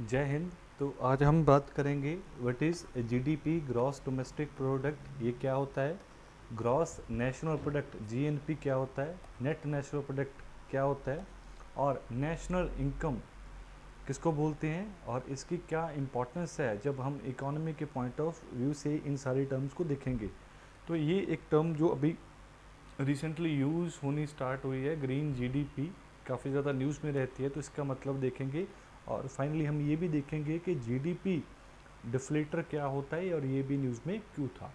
जय हिंद। तो आज हम बात करेंगे what is GDP, gross domestic product. ये क्या होता है? ग्रॉस नेशनल प्रोडक्ट जीएनपी क्या होता है? नेट नेशनल प्रोडक्ट क्या होता है? और नेशनल इनकम किसको बोलते हैं और इसकी क्या इम्पोर्टेंस है जब हम इकोनॉमी के पॉइंट ऑफ व्यू से इन सारी टर्म्स को देखेंगे। तो ये एक टर्म जो अभी रिसेंटली यूज़ होनी स्टार्ट हुई है, ग्रीन जीडीपी, काफ़ी ज़्यादा न्यूज़ में रहती है, तो इसका मतलब देखेंगे। और फाइनली हम ये भी देखेंगे कि जीडीपी डिफ्लेटर क्या होता है और ये भी न्यूज़ में क्यों था।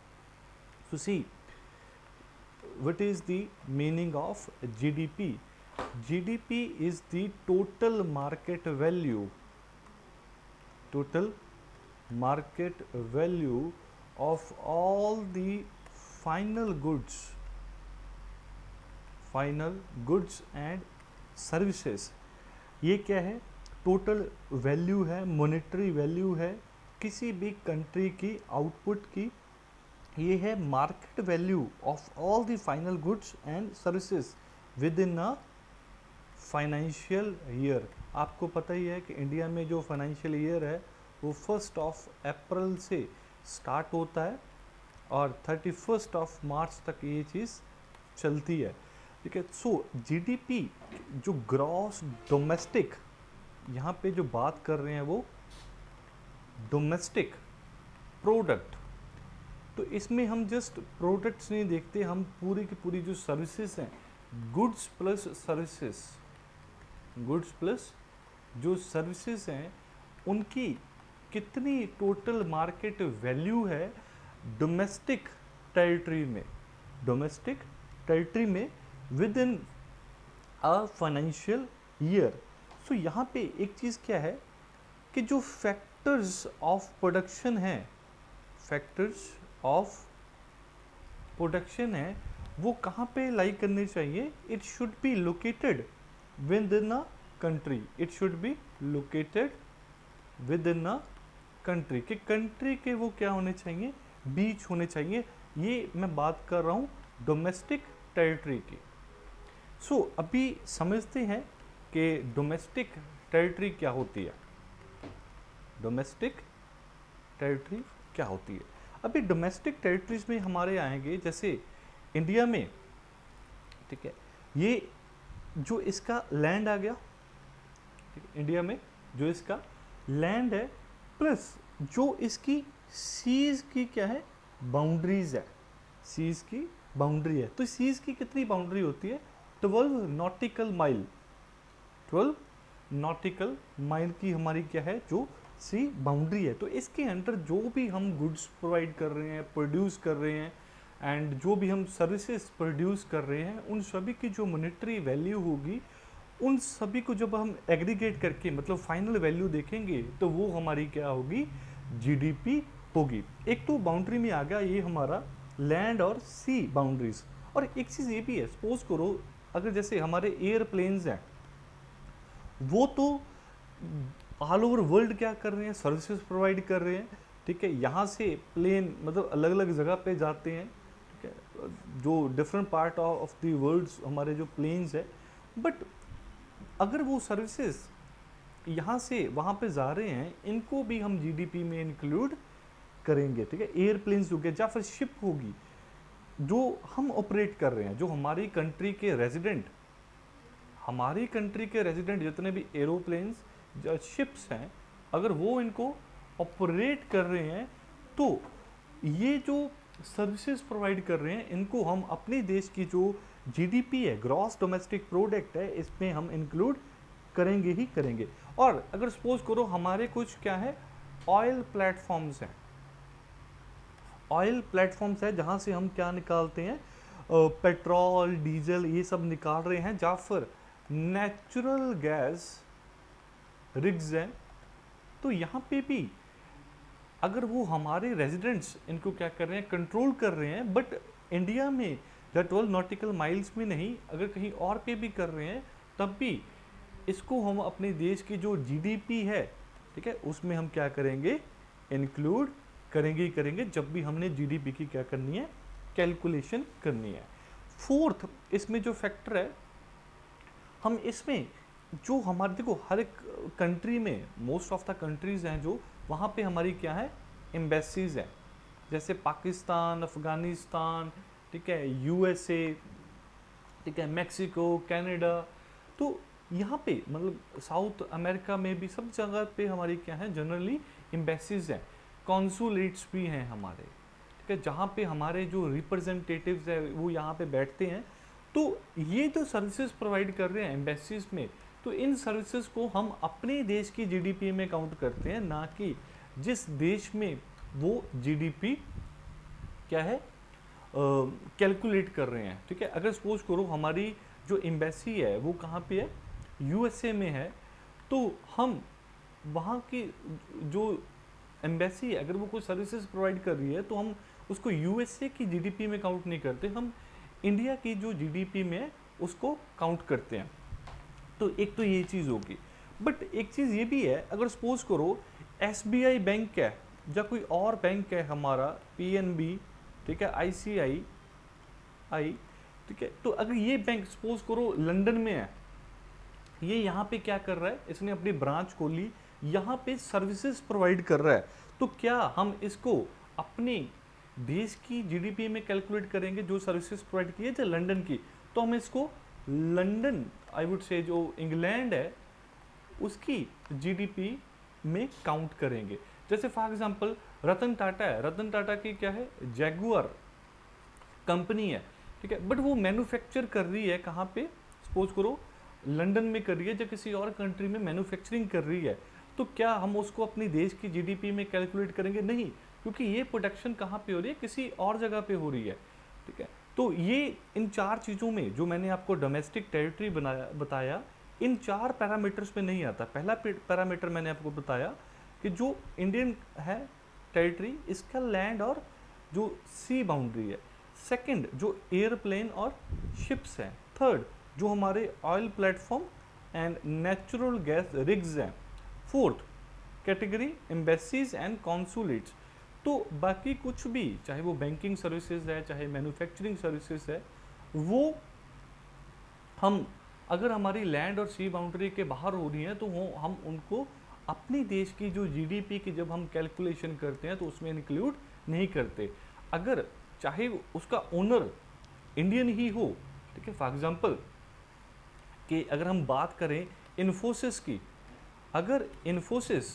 So see what is the meaning of GDP. GDP is the total market value, total market value of all the final goods, final goods and services। ये क्या है? टोटल वैल्यू है, मॉनेटरी वैल्यू है किसी भी कंट्री की output की। ये है market value of all the final goods and services with in a financial year. आपको पता ही है कि इंडिया में जो फाइनेंशियल ईयर है वो 1 अप्रैल से स्टार्ट होता है और 31 मार्च तक ये चीज़ चलती है, ठीक है। सो जीडीपी जो ग्रॉस डोमेस्टिक, यहाँ पे जो बात कर रहे हैं वो डोमेस्टिक प्रोडक्ट। तो इसमें हम जस्ट प्रोडक्ट्स नहीं देखते, हम पूरी की पूरी जो सर्विसेज हैं, goods plus services, goods plus जो सर्विसेज हैं उनकी कितनी टोटल मार्केट वैल्यू है डोमेस्टिक टेरिटरी में, डोमेस्टिक टेरिटरी में within a financial year. So यहाँ पे एक चीज़ क्या है कि जो फैक्टर्स ऑफ प्रोडक्शन है, फैक्टर्स ऑफ प्रोडक्शन है वो कहाँ पे लाई करने चाहिए? It should be located within a country, it should be located within a country. के कंट्री के वो क्या होने चाहिए? बीच होने चाहिए। ये मैं बात कर रहा हूँ डोमेस्टिक टेरिटरी की। सो अभी समझते हैं कि डोमेस्टिक टेरिटरी क्या होती है, डोमेस्टिक टेरिटरी क्या होती है। अभी डोमेस्टिक टेरिटरीज में हमारे आएंगे, जैसे इंडिया में, ठीक है, ये जो इसका लैंड आ गया, ठीक है, इंडिया में जो इसका लैंड है प्लस जो इसकी सीज की क्या है, बाउंड्रीज है, सीज की बाउंड्री है। तो सीज की कितनी बाउंड्री होती है? 12 नॉटिकल माइल, 12 नॉटिकल माइल की हमारी क्या है, जो सी बाउंड्री है। तो इसके अंदर जो भी हम गुड्स प्रोवाइड कर रहे हैं, प्रोड्यूस कर रहे हैं एंड जो भी हम सर्विसेज प्रोड्यूस कर रहे हैं, उन सभी की जो मॉनेटरी वैल्यू होगी, उन सभी को जब हम एग्रीगेट करके मतलब फाइनल वैल्यू देखेंगे तो वो हमारी क्या होगी? जीडीपी होगी। एक तो बाउंड्री में आ गया ये हमारा लैंड और सी बाउंड्रीज। और एक चीज़ ये भी है, सपोज करो अगर जैसे हमारे एयरप्लेन्स हैं, वो तो ऑल ओवर वर्ल्ड क्या कर रहे हैं, सर्विसेज प्रोवाइड कर रहे हैं, ठीक है। यहाँ से प्लेन मतलब अलग अलग जगह पे जाते हैं, ठीक है, जो different part of the world हमारे जो प्लेन्स है। बट अगर वो सर्विसेज यहाँ से वहाँ पे जा रहे हैं, इनको भी हम जीडीपी में इंक्लूड करेंगे, ठीक है। एयरप्लेन्स हो गए या फिर शिप होगी जो हम ऑपरेट कर रहे हैं, जो हमारी कंट्री के रेजिडेंट, हमारी कंट्री के रेजिडेंट जितने भी एरोप्लेन्स या शिप्स हैं, अगर वो इनको ऑपरेट कर रहे हैं तो ये जो सर्विसेज प्रोवाइड कर रहे हैं, इनको हम अपने देश की जो जीडीपी है, ग्रॉस डोमेस्टिक प्रोडक्ट है, इसमें हम इंक्लूड करेंगे ही करेंगे। और अगर सपोज करो हमारे कुछ क्या है, ऑयल प्लेटफॉर्म्स हैं, ऑयल प्लेटफॉर्म्स है जहाँ से हम क्या निकालते हैं, पेट्रोल डीजल ये सब निकाल रहे हैं, या फिर नेचुरल गैस रिग्स हैं। तो यहाँ पे भी अगर वो हमारे रेजिडेंट्स इनको क्या कर रहे हैं, कंट्रोल कर रहे हैं, बट इंडिया में या 12 नॉटिकल माइल्स में नहीं, अगर कहीं और पे भी कर रहे हैं, तब भी इसको हम अपने देश की जो जीडीपी है, ठीक है, उसमें हम क्या करेंगे, इंक्लूड करेंगे ही करेंगे, जब भी हमने जीडीपी की क्या करनी है, कैलकुलेशन करनी है। फोर्थ इसमें जो फैक्टर है, हम इसमें जो हमारे देखो हर एक कंट्री में, मोस्ट ऑफ द कंट्रीज हैं जो, वहाँ पे हमारी क्या है, एम्बेसीज हैं, जैसे पाकिस्तान, अफगानिस्तान, ठीक है, यूएसए, ठीक है, मैक्सिको, कनाडा। तो यहाँ पे मतलब साउथ अमेरिका में भी सब जगह पे हमारी क्या है, जनरली एम्बेसीज हैं, कॉन्सुलेट्स भी हैं हमारे, ठीक है, जहाँ पे हमारे जो रिप्रेजेंटेटिव्स है वो यहाँ पे बैठते हैं। तो ये जो सर्विसेज प्रोवाइड कर रहे हैं एम्बेसीज में, तो इन सर्विसेज को हम अपने देश की जीडीपी में काउंट करते हैं, ना कि जिस देश में वो जीडीपी क्या है, कैलकुलेट कर रहे हैं, ठीक है। अगर सपोज करो हमारी जो एम्बेसी है वो कहाँ पे है, यूएसए में है, तो हम वहाँ की जो एम्बेसी है अगर वो कोई सर्विसेज प्रोवाइड कर रही है तो हम उसको यूएसए की जीडीपी में काउंट नहीं करते, हम इंडिया की जो जीडीपी में है उसको काउंट करते हैं। तो एक तो ये चीज़ होगी। बट एक चीज़ ये भी है, अगर सपोज करो एसबीआई बैंक है या कोई और बैंक है हमारा, पीएनबी, ठीक है, आईसीआई आई, ठीक है, तो अगर ये बैंक सपोज करो लंदन में है, ये यहाँ पे क्या कर रहा है, इसने अपनी ब्रांच खोली, यहाँ पे सर्विसेज प्रोवाइड कर रहा है, तो क्या हम इसको अपने देश की जीडीपी में कैलकुलेट करेंगे जो सर्विसेज प्रोवाइड की है जो लंदन की, तो हम इसको लंदन, आई वुड से जो इंग्लैंड है उसकी जीडीपी में काउंट करेंगे। जैसे फॉर एग्जांपल रतन टाटा है, रतन टाटा की क्या है, जैगुआर कंपनी है, ठीक है, बट वो मैन्युफैक्चर कर रही है कहाँ पे, सपोज करो लंदन में कर रही है या किसी और कंट्री में मैन्युफैक्चरिंग कर रही है, तो क्या हम उसको अपनी देश की जीडीपी में कैलकुलेट करेंगे? नहीं, क्योंकि ये प्रोडक्शन कहाँ पे हो रही है, किसी और जगह पे हो रही है, ठीक है। तो ये इन चार चीज़ों में जो मैंने आपको डोमेस्टिक टेरिटरी बताया, इन चार पैरामीटर्स में नहीं आता। पहला पैरामीटर मैंने आपको बताया कि जो इंडियन है टेरिटरी, इसका लैंड और जो सी बाउंड्री है। सेकंड, जो एयरप्लेन और शिप्स हैं। थर्ड, जो हमारे oil platform and natural gas rigs हैं। Fourth category embassies and consulates. तो बाकी कुछ भी, चाहे वो बैंकिंग सर्विसेज है, चाहे मैन्युफैक्चरिंग सर्विसेज है, वो हम अगर हमारी लैंड और सी बाउंड्री के बाहर हो रही हैं तो वो हम उनको अपने देश की जो जीडीपी की जब हम कैलकुलेशन करते हैं तो उसमें इंक्लूड नहीं करते। अगर चाहे उसका ओनर इंडियन ही हो, ठीक है, फॉर एग्जांपल कि अगर हम बात करें इन्फोसिस की, अगर इन्फोसिस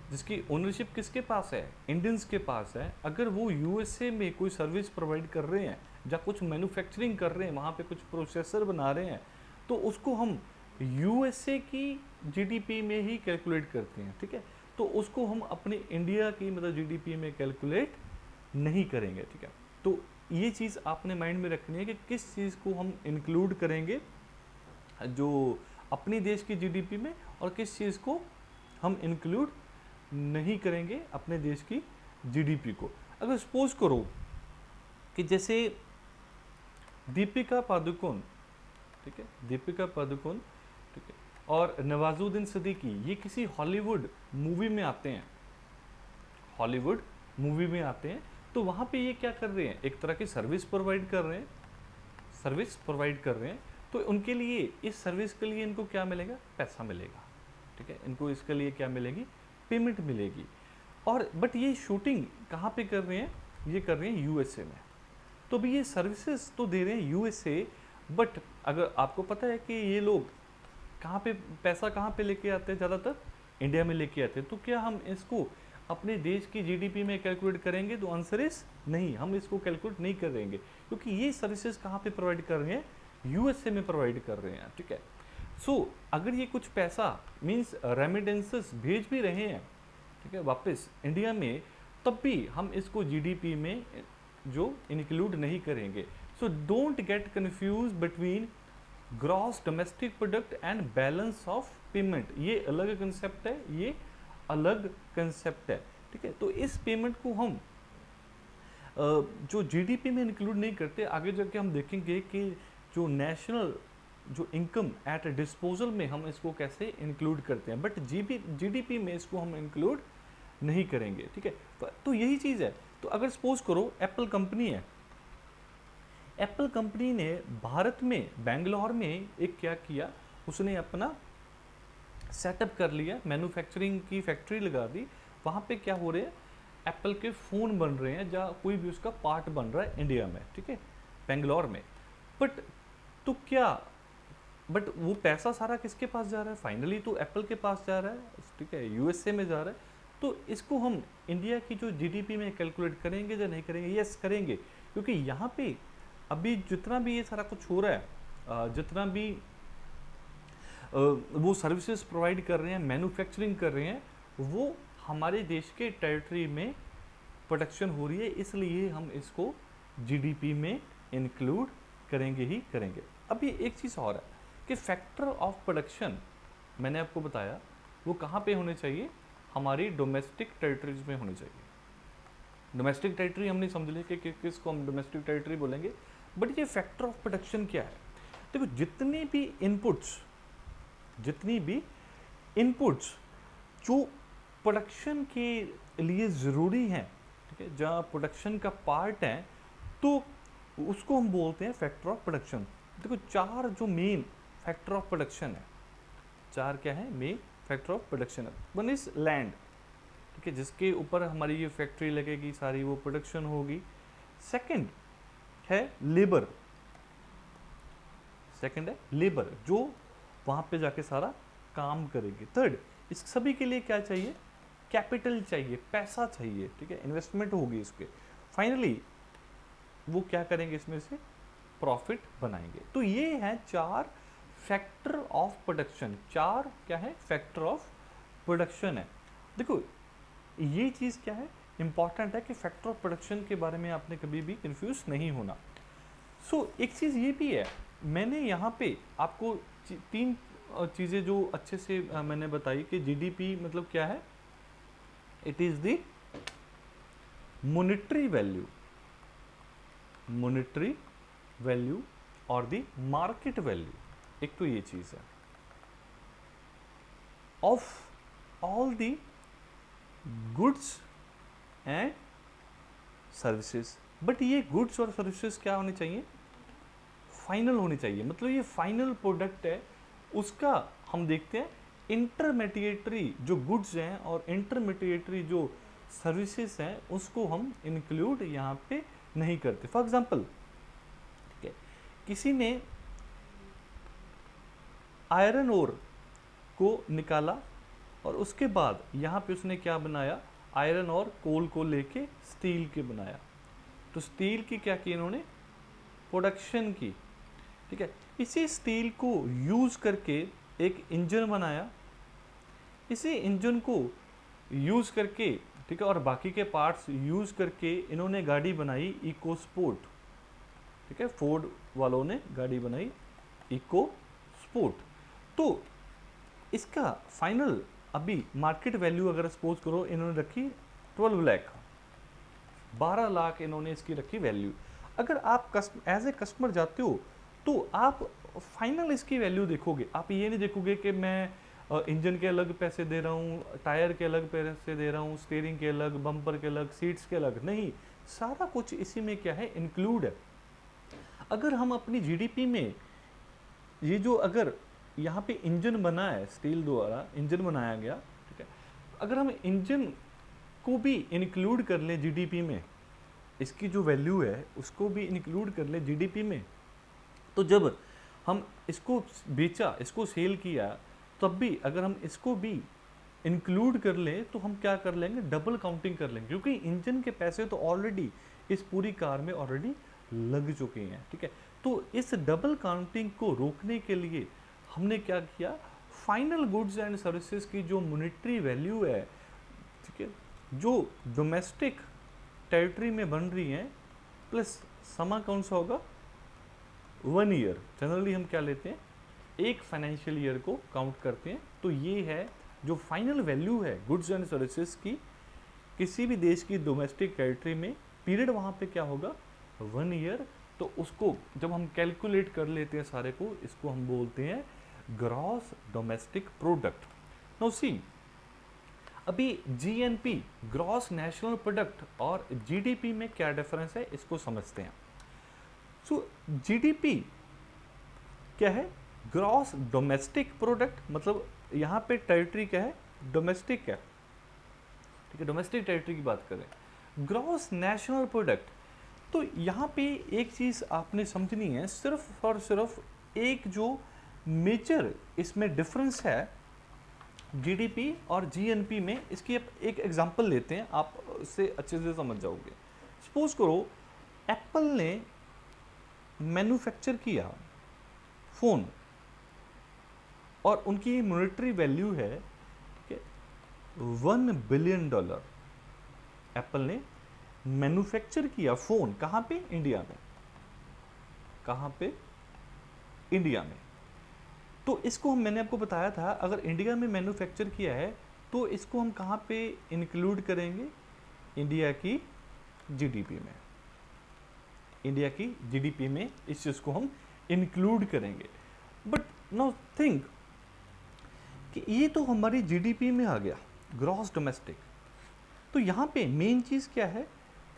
जिसकी ओनरशिप किसके पास है, इंडियंस के पास है, अगर वो यूएसए में कोई सर्विस प्रोवाइड कर रहे हैं या कुछ मैन्युफैक्चरिंग कर रहे हैं, वहाँ पे कुछ प्रोसेसर बना रहे हैं, तो उसको हम यूएसए की जीडीपी में ही कैलकुलेट करते हैं, ठीक है। तो उसको हम अपने इंडिया की मतलब जीडीपी में कैलकुलेट नहीं करेंगे, ठीक है। तो ये चीज़ आपने माइंड में रखनी है कि किस चीज़ को हम इंक्लूड करेंगे जो अपनी देश की जीडीपी में, और किस चीज़ को हम इंक्लूड नहीं करेंगे अपने देश की जीडीपी को। अगर सपोज करो कि जैसे दीपिका पादुकोण, ठीक है, दीपिका पादुकोण, ठीक है, और नवाजुद्दीन सिद्दीकी, ये किसी हॉलीवुड मूवी में आते हैं, हॉलीवुड मूवी में आते हैं, तो वहाँ पे ये क्या कर रहे हैं, एक तरह की सर्विस प्रोवाइड कर रहे हैं, सर्विस प्रोवाइड कर रहे हैं, तो उनके लिए इस सर्विस के लिए इनको क्या मिलेगा, पैसा मिलेगा, ठीक है, इनको इसके लिए क्या मिलेगी, पेमेंट मिलेगी। और बट ये शूटिंग कहाँ पे कर रहे हैं, ये कर रहे हैं यूएसए में, तो भी ये सर्विसेज तो दे रहे हैं यूएसए, बट अगर आपको पता है कि ये लोग कहाँ पे पैसा कहाँ पे लेके आते हैं, ज़्यादातर इंडिया में लेके आते हैं, तो क्या हम इसको अपने देश की जीडीपी में कैलकुलेट करेंगे? तो आंसर इज नहीं, हम इसको कैलकुलेट नहीं करेंगे, क्योंकि ये सर्विसेज कहाँ पे प्रोवाइड कर रहे हैं, यूएसए में प्रोवाइड कर रहे हैं, ठीक है। सो अगर ये कुछ पैसा मीन्स रेमिटेंसेस भेज भी रहे हैं, ठीक है, वापस इंडिया में, तब भी हम इसको जीडीपी में जो इंक्लूड नहीं करेंगे। So don't get confuse between gross domestic product and balance of payment, ये अलग कंसेप्ट है, ये अलग कंसेप्ट है, ठीक है। तो इस पेमेंट को हम जो जीडीपी में इंक्लूड नहीं करते, आगे जाके हम देखेंगे कि जो नेशनल जो इनकम एट डिस्पोजल में हम इसको कैसे इंक्लूड करते हैं, बट जीडीपी में इसको हम इंक्लूड नहीं करेंगे, ठीक है। तो यही चीज़ है। तो अगर सपोज करो एप्पल कंपनी है, एप्पल कंपनी ने भारत में बेंगलोर में एक क्या किया, उसने अपना सेटअप कर लिया, मैन्युफैक्चरिंग की फैक्ट्री लगा दी, वहाँ पे क्या हो रहे हैं, एप्पल के फ़ोन बन रहे हैं, जहाँ कोई भी उसका पार्ट बन रहा है इंडिया में, ठीक है, बेंगलोर में। बट तो क्या, बट वो पैसा सारा किसके पास जा रहा है, फाइनली तो एप्पल के पास जा रहा है, ठीक है, यूएसए में जा रहा है। तो इसको हम इंडिया की जो जीडीपी में कैलकुलेट करेंगे या नहीं करेंगे? यस करेंगे, क्योंकि यहाँ पे अभी जितना भी ये सारा कुछ हो रहा है, जितना भी वो सर्विसेज प्रोवाइड कर रहे हैं, मैन्युफैक्चरिंग कर रहे हैं, वो हमारे देश के टेरिटरी में प्रोडक्शन हो रही है, इसलिए हम इसको जीडीपी में इंक्लूड करेंगे ही करेंगे। अभी एक चीज़ और है कि फैक्टर ऑफ प्रोडक्शन मैंने आपको बताया वो कहाँ पे होने चाहिए, हमारी डोमेस्टिक टेरिटरीज में होने चाहिए। डोमेस्टिक टेरिटरी हमने समझ लिया कि किसको हम डोमेस्टिक टेरिटरी बोलेंगे, बट ये फैक्टर ऑफ प्रोडक्शन क्या है? देखो, जितनी भी इनपुट्स जो प्रोडक्शन के लिए ज़रूरी हैं, ठीक है, जहाँ प्रोडक्शन का पार्ट है, तो उसको हम बोलते हैं फैक्टर ऑफ प्रोडक्शन। देखो, 4 जो मेन फैक्टर ऑफ प्रोडक्शन है, 4 क्या है मेन फैक्टर ऑफ प्रोडक्शन है। वन इज लैंड, ठीक है, जिसके ऊपर हमारी ये फैक्ट्री लगेगी, सारी वो प्रोडक्शन होगी। सेकंड है लेबर, जो वहाँ पे जाके सारा काम करेगी। थर्ड, इस सभी के लिए क्या चाहिए, कैपिटल चाहिए, पैसा चाहिए, ठीक है, इन्वेस्टमेंट होगी इसके। फाइनली वो क्या करेंगे, इसमें से प्रॉफिट बनाएंगे। तो ये है 4 फैक्टर ऑफ प्रोडक्शन, 4 क्या है फैक्टर ऑफ प्रोडक्शन है। देखो, ये चीज़ क्या है इंपॉर्टेंट है कि फैक्टर ऑफ प्रोडक्शन के बारे में आपने कभी भी कंफ्यूज नहीं होना। एक चीज़ ये भी है, मैंने यहाँ पे आपको 3 चीज़ें जो अच्छे से मैंने बताई कि जीडीपी मतलब क्या है, it is the monetary value और द मार्केट वैल्यू। एक तो ये चीज़ है of all the goods and services. But ये गुड्स और सर्विसेज क्या होने चाहिए, फाइनल होनी चाहिए। मतलब ये फाइनल प्रोडक्ट है, उसका हम देखते हैं इंटरमीडिएटरी जो गुड्स हैं और इंटरमीडिएटरी जो सर्विसेज हैं, उसको हम इंक्लूड यहाँ पे नहीं करते। फॉर एग्जांपल, ठीक है, किसी ने आयरन ओर को निकाला और उसके बाद यहाँ पे उसने क्या बनाया, आयरन और कोल को लेके स्टील के बनाया। तो स्टील की क्या की इन्होंने, प्रोडक्शन की, ठीक है। इसी स्टील को यूज करके एक इंजन बनाया, इसी इंजन को यूज करके, ठीक है, और बाकी के पार्ट्स यूज करके इन्होंने गाड़ी बनाई इको स्पोर्ट, ठीक है, फोर्ड वालों ने गाड़ी बनाई इको स्पोर्ट। तो इसका फाइनल अभी मार्केट वैल्यू अगर सपोज करो इन्होंने रखी 12 लाख, 12 लाख इन्होंने इसकी रखी वैल्यू। अगर आप एज ए कस्टमर जाते हो तो आप फाइनल इसकी वैल्यू देखोगे, आप ये नहीं देखोगे कि मैं इंजन के अलग पैसे दे रहा हूँ, टायर के अलग पैसे दे रहा हूँ, स्टीयरिंग के अलग, बम्पर के अलग, सीट्स के अलग, नहीं, सारा कुछ इसी में क्या है इंक्लूड है। अगर हम अपनी जीडीपी में ये जो अगर यहाँ पे इंजन बना है, स्टील द्वारा इंजन बनाया गया, ठीक है, अगर हम इंजन को भी इंक्लूड कर लें जीडीपी में, इसकी जो वैल्यू है उसको भी इंक्लूड कर लें जीडीपी में, तो जब हम इसको बेचा, इसको सेल किया, तब भी अगर हम इसको भी इंक्लूड कर लें तो हम क्या कर लेंगे, डबल काउंटिंग कर लेंगे, क्योंकि इंजन के पैसे तो ऑलरेडी इस पूरी कार में ऑलरेडी लग चुके हैं, ठीक है। तो इस डबल काउंटिंग को रोकने के लिए हमने क्या किया, फाइनल गुड्स एंड सर्विसेज की जो मॉनेटरी वैल्यू है, ठीक है, जो डोमेस्टिक टेरिटरी में बन रही हैं, प्लस समा कौन सा होगा, 1 ईयर, जनरली हम क्या लेते हैं, एक फाइनेंशियल ईयर को काउंट करते हैं। तो ये है जो फाइनल वैल्यू है गुड्स एंड सर्विसेज की किसी भी देश की डोमेस्टिक टेरिटरी में, पीरियड वहाँ पे क्या होगा, 1 ईयर। तो उसको जब हम कैलकुलेट कर लेते हैं सारे को, इसको हम बोलते हैं gross domestic product. Now see, अभी जीएनपी ग्रॉस नेशनल प्रोडक्ट और जीडीपी में क्या डिफरेंस है, इसको समझते हैं। सो जीडीपी क्या है, ग्रॉस डोमेस्टिक प्रोडक्ट मतलब यहाँ पे टेरिटरी क्या है, डोमेस्टिक है, ठीक है, डोमेस्टिक टेरिटरी की बात करें। ग्रॉस नेशनल प्रोडक्ट, तो यहाँ पे एक चीज़ आपने समझनी है, सिर्फ और सिर्फ एक जो मेजर इसमें डिफरेंस है जीडीपी और जीएनपी में, इसकी एक एग्जांपल लेते हैं, आप इससे अच्छे से समझ जाओगे। सपोज करो एप्पल ने मैन्युफैक्चर किया फ़ोन और उनकी मॉनेटरी वैल्यू है $1 बिलियन। एप्पल ने मैन्युफैक्चर किया फ़ोन, कहाँ पे, इंडिया में, कहाँ पे, इंडिया में। तो इसको मैंने आपको बताया था, अगर इंडिया में मैन्युफैक्चर किया है तो इसको हम कहाँ पे इंक्लूड करेंगे, इंडिया की जीडीपी में, इंडिया की जीडीपी में इस चीज़ को हम इंक्लूड करेंगे। बट नाउ थिंक कि ये तो हमारी जीडीपी में आ गया, ग्रॉस डोमेस्टिक। तो यहाँ पे मेन चीज़ क्या है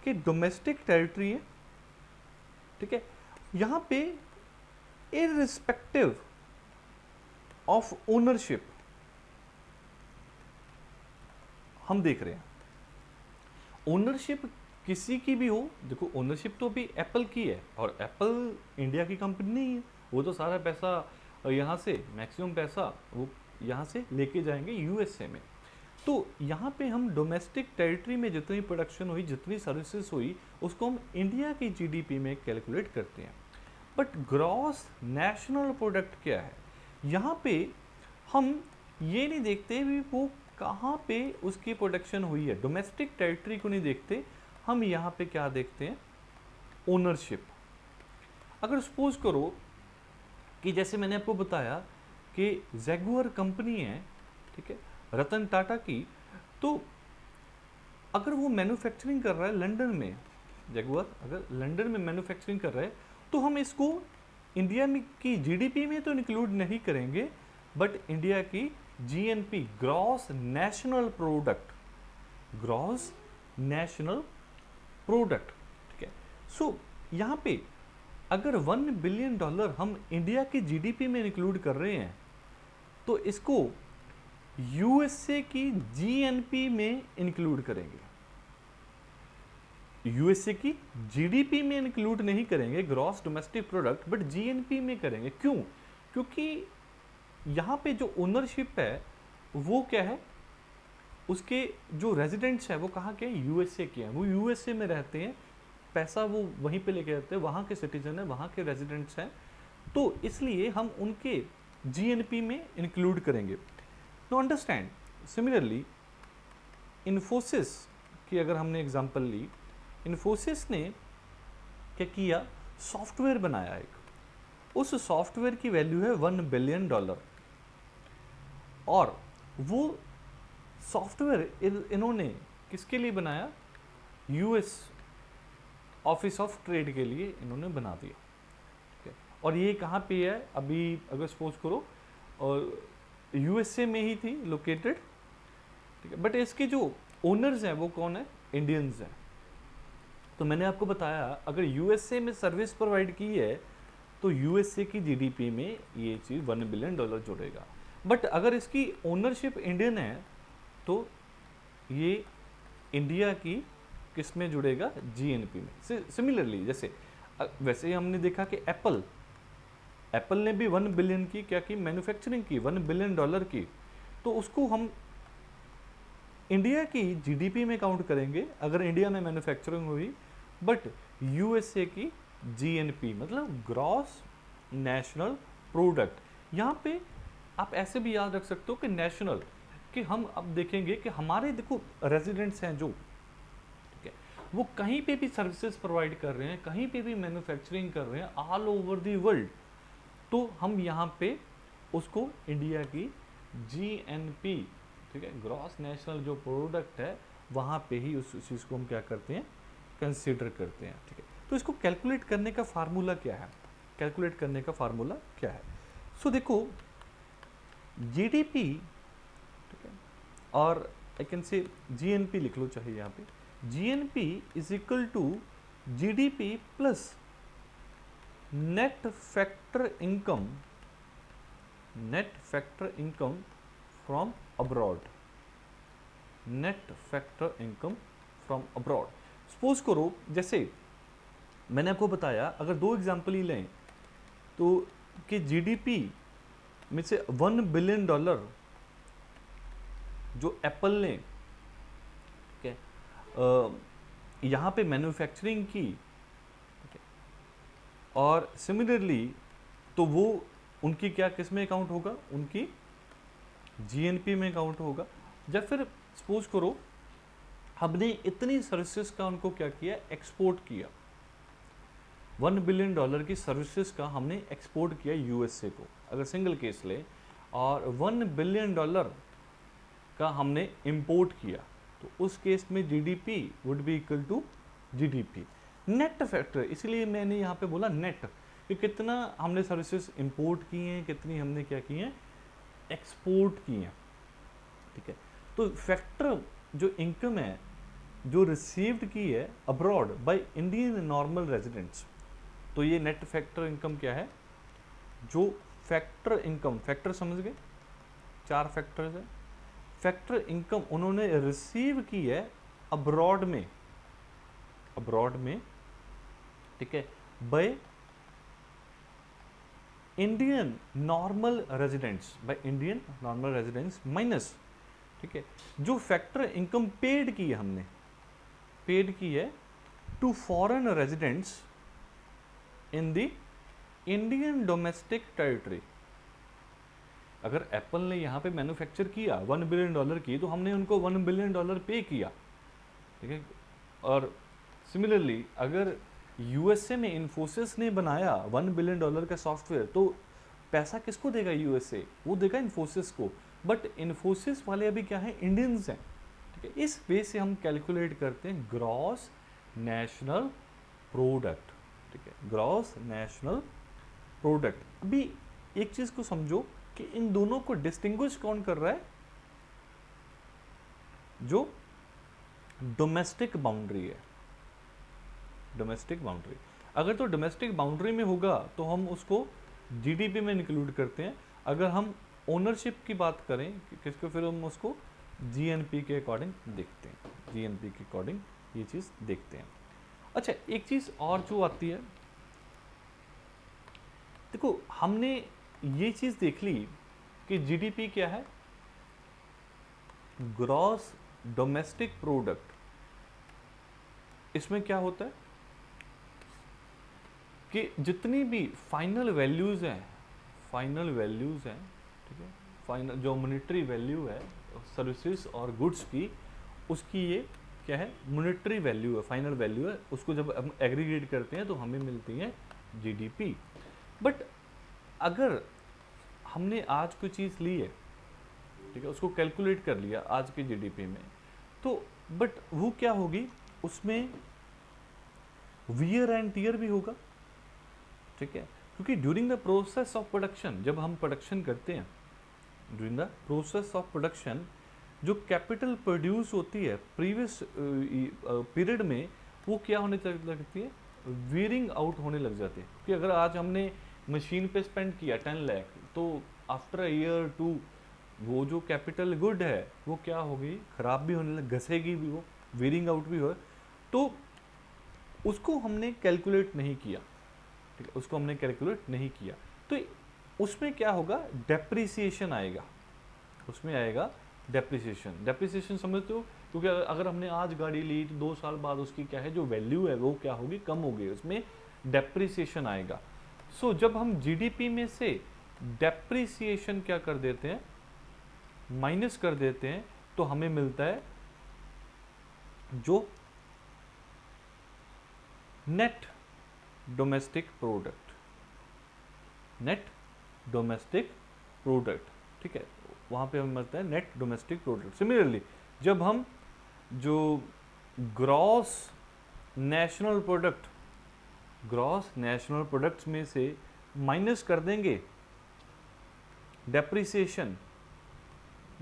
कि डोमेस्टिक टेरिटरी है, ठीक है। यहाँ पे इररिस्पेक्टिव ऑफ ओनरशिप हम देख रहे हैं, ओनरशिप किसी की भी हो, देखो ओनरशिप तो अभी एप्पल की है और एप्पल इंडिया की कंपनी नहीं है, वो तो सारा पैसा यहाँ से, मैक्सिमम पैसा वो यहाँ से लेके जाएंगे यूएसए में। तो यहाँ पे हम डोमेस्टिक टेरिटरी में जितनी प्रोडक्शन हुई, जितनी सर्विसेज हुई, उसको हम इंडिया की जीडीपी में कैलकुलेट करते हैं। बट ग्रॉस नेशनल प्रोडक्ट क्या है, यहाँ पे हम ये नहीं देखते भी वो कहाँ पे उसकी प्रोडक्शन हुई है, डोमेस्टिक टेरिटरी को नहीं देखते, हम यहाँ पे क्या देखते हैं, ओनरशिप। अगर सपोज करो कि जैसे मैंने आपको बताया कि जैगुआर कंपनी है, ठीक है, रतन टाटा की, तो अगर वो मैन्युफैक्चरिंग कर रहा है लंदन में, जैगुआर अगर लंदन में मैन्युफैक्चरिंग कर रहा है, तो हम इसको इंडिया में की जीडीपी में तो इंक्लूड नहीं करेंगे, बट इंडिया की GNP, gross national product, gross national product, ठीक है। सो यहाँ पे अगर $1 बिलियन हम इंडिया की जीडीपी में इंक्लूड कर रहे हैं, तो इसको यूएसए की जीएनपी में इंक्लूड करेंगे, यूएसए की जीडीपी में इंक्लूड नहीं करेंगे gross domestic product, but GNP में करेंगे। क्यों? क्योंकि यहाँ पे जो ओनरशिप है वो क्या है, उसके जो रेजिडेंट्स हैं वो कहाँ के हैं, यूएसए के हैं, वो यूएसए में रहते हैं, पैसा वो वहीं पे लेके जाते हैं, वहाँ के सिटीजन है, वहाँ के रेजिडेंट्स हैं, तो इसलिए हम उनके जीएनपी में इंक्लूड करेंगे। नो अंडरस्टैंड, सिमिलरली इन्फोसिस की अगर हमने एग्जांपल ली, इन्फोसिस ने क्या किया, सॉफ्टवेयर बनाया एक, उस सॉफ्टवेयर की वैल्यू है $1 बिलियन, और वो सॉफ्टवेयर इन्होंने किसके लिए बनाया, यूएस ऑफिस ऑफ ट्रेड के लिए इन्होंने बना दिया, ठीक है। और ये कहाँ पे है अभी, अगर सपोज करो और यूएसए में ही थी लोकेटेड, ठीक है, बट इसके जो ओनर्स हैं वो कौन है, इंडियंस हैं। तो मैंने आपको बताया अगर यूएसए में सर्विस प्रोवाइड की है तो यूएसए की जीडीपी में ये चीज़ $1 बिलियन जुड़ेगा, बट अगर इसकी ओनरशिप इंडियन है तो ये इंडिया की किस में जुड़ेगा, जीएनपी में। सिमिलरली जैसे वैसे ही हमने देखा कि एप्पल ने भी 1 बिलियन की क्या की, मैन्युफैक्चरिंग की, $1 बिलियन की, तो उसको हम इंडिया की जीडीपी में काउंट करेंगे अगर इंडिया में मैन्युफैक्चरिंग हुई, बट यूएसए की जीएनपी मतलब ग्रॉस नेशनल प्रोडक्ट। यहाँ पे आप ऐसे भी याद रख सकते हो कि नेशनल, कि हम अब देखेंगे कि हमारे देखो रेजिडेंट्स हैं जो, ठीक है, वो कहीं पे भी सर्विसेज प्रोवाइड कर रहे हैं, कहीं पे भी मैन्युफैक्चरिंग कर रहे हैं ऑल ओवर दी वर्ल्ड, तो हम यहाँ पे उसको इंडिया की जीएनपी, ठीक है, ग्रॉस नेशनल जो प्रोडक्ट है, वहाँ पे ही उस चीज़ को हम क्या करते हैं, कंसीडर करते हैं, ठीक है। तो इसको कैलकुलेट करने का फार्मूला क्या है, कैलकुलेट करने का फार्मूला क्या है, सो देखो जीडीपी, ठीक है, और आई कैन से जीएनपी लिख लो चाहिए यहाँ पे, GNP is equal to GDP plus net factor income net factor income from abroad, net factor income from abroad. Suppose करो जैसे मैंने आपको बताया, अगर दो एग्जांपल ही लें तो कि जीडीपी में से $1 बिलियन जो एप्पल ने यहाँ पे मैन्युफैक्चरिंग की, और सिमिलरली तो वो उनकी क्या किस में अकाउंट होगा, उनकी जीएनपी में अकाउंट होगा। जब फिर सपोज करो हमने इतनी सर्विसेज का उनको क्या किया, एक्सपोर्ट किया, $1 बिलियन की सर्विसेज का हमने एक्सपोर्ट किया यूएसए को, अगर सिंगल केस ले, और $1 बिलियन का हमने इंपोर्ट किया, तो उस केस में GDP would be equal to GDP. Net factor, इसलिए मैंने यहाँ पे बोला नेट, कि कितना हमने सर्विसेज इंपोर्ट की हैं, कितनी हमने क्या की हैं, एक्सपोर्ट की हैं, ठीक है। तो फैक्टर जो इनकम है जो रिसीव्ड की है abroad by Indian normal residents, तो ये नेट फैक्टर इनकम क्या है, जो फैक्टर इनकम, फैक्टर समझ गए, 4 फैक्टर्स है, फैक्टर इनकम उन्होंने रिसीव की है अब्रॉड में, अब्रॉड में, ठीक है, by Indian normal residents, by Indian normal residents minus, ठीक है, जो फैक्टर इनकम पेड की है हमने, पेड की है to foreign residents in the Indian domestic territory. अगर एप्पल ने यहाँ पे मैन्युफैक्चर किया $1 बिलियन की, तो हमने उनको $1 बिलियन पे किया, ठीक है। और सिमिलरली अगर यूएसए में इन्फोसिस ने बनाया $1 बिलियन का सॉफ्टवेयर, तो पैसा किसको देगा यूएसए, वो देगा इन्फोसिस को, बट इन्फोसिस वाले अभी क्या है, इंडियंस हैं, ठीक है। इस वे से हम कैलकुलेट करते हैं ग्रॉस नेशनल प्रोडक्ट, ठीक है, ग्रॉस नेशनल प्रोडक्ट। अभी एक चीज को समझो कि इन दोनों को डिस्टिंग्विश कौन कर रहा है, जो डोमेस्टिक बाउंड्री है, डोमेस्टिक बाउंड्री। अगर तो डोमेस्टिक बाउंड्री में होगा तो हम उसको जीडीपी में इंक्लूड करते हैं, अगर हम ओनरशिप की बात करें किसको, फिर हम उसको जीएनपी के अकॉर्डिंग देखते हैं, जीएनपी के अकॉर्डिंग ये चीज़ देखते हैं। अच्छा, एक चीज़ और जो आती है, देखो हमने ये चीज़ देख ली कि जीडीपी क्या है, ग्रॉस डोमेस्टिक प्रोडक्ट। इसमें क्या होता है कि जितनी भी फाइनल वैल्यूज़ हैं, फाइनल वैल्यूज़ हैं, ठीक है, फाइनल जो मॉनेटरी वैल्यू है सर्विसेज और गुड्स की, उसकी ये क्या है, मॉनेटरी वैल्यू है, फाइनल वैल्यू है, उसको जब हम एग्रीगेट करते हैं तो हमें मिलती है जीडीपी। बट अगर हमने आज कोई चीज़ ली है, ठीक है, उसको कैलकुलेट कर लिया आज की जीडीपी में, तो बट वो क्या होगी, उसमें वियर एंड टीयर भी होगा, ठीक है, क्योंकि during the process of production, जब हम प्रोडक्शन करते हैं, during the process of production जो कैपिटल प्रोड्यूस होती है प्रीवियस पीरियड में, वो क्या होने लगती है, वीयरिंग आउट होने लग जाती है। क्योंकि अगर आज हमने मशीन पे स्पेंड किया 10 लाख, तो आफ्टर ईयर 2 वो जो कैपिटल गुड है वो क्या होगी, खराब भी होने लग, घसेगी भी, वो वीयरिंग आउट भी हो, तो उसको हमने कैलकुलेट नहीं किया, ठीक है, उसको हमने कैलकुलेट नहीं किया, तो उसमें क्या होगा, डेप्रिसिएशन आएगा, उसमें आएगा डेप्रिसिएशन। डेप्रिसिएशन समझते हो, क्योंकि अगर हमने आज गाड़ी ली तो 2 साल बाद उसकी क्या है, जो वैल्यू है वो क्या होगी, कम होगी, उसमें डेप्रिसिएशन आएगा। सो जब हम जीडीपी में से डेप्रिसिएशन क्या कर देते हैं, माइनस कर देते हैं, तो हमें मिलता है जो net domestic product, net domestic product, ठीक है, वहाँ पे हमें मिलता है नेट डोमेस्टिक प्रोडक्ट। सिमिलरली जब हम जो gross national product, gross national products में से माइनस कर देंगे डेप्रिसिएशन,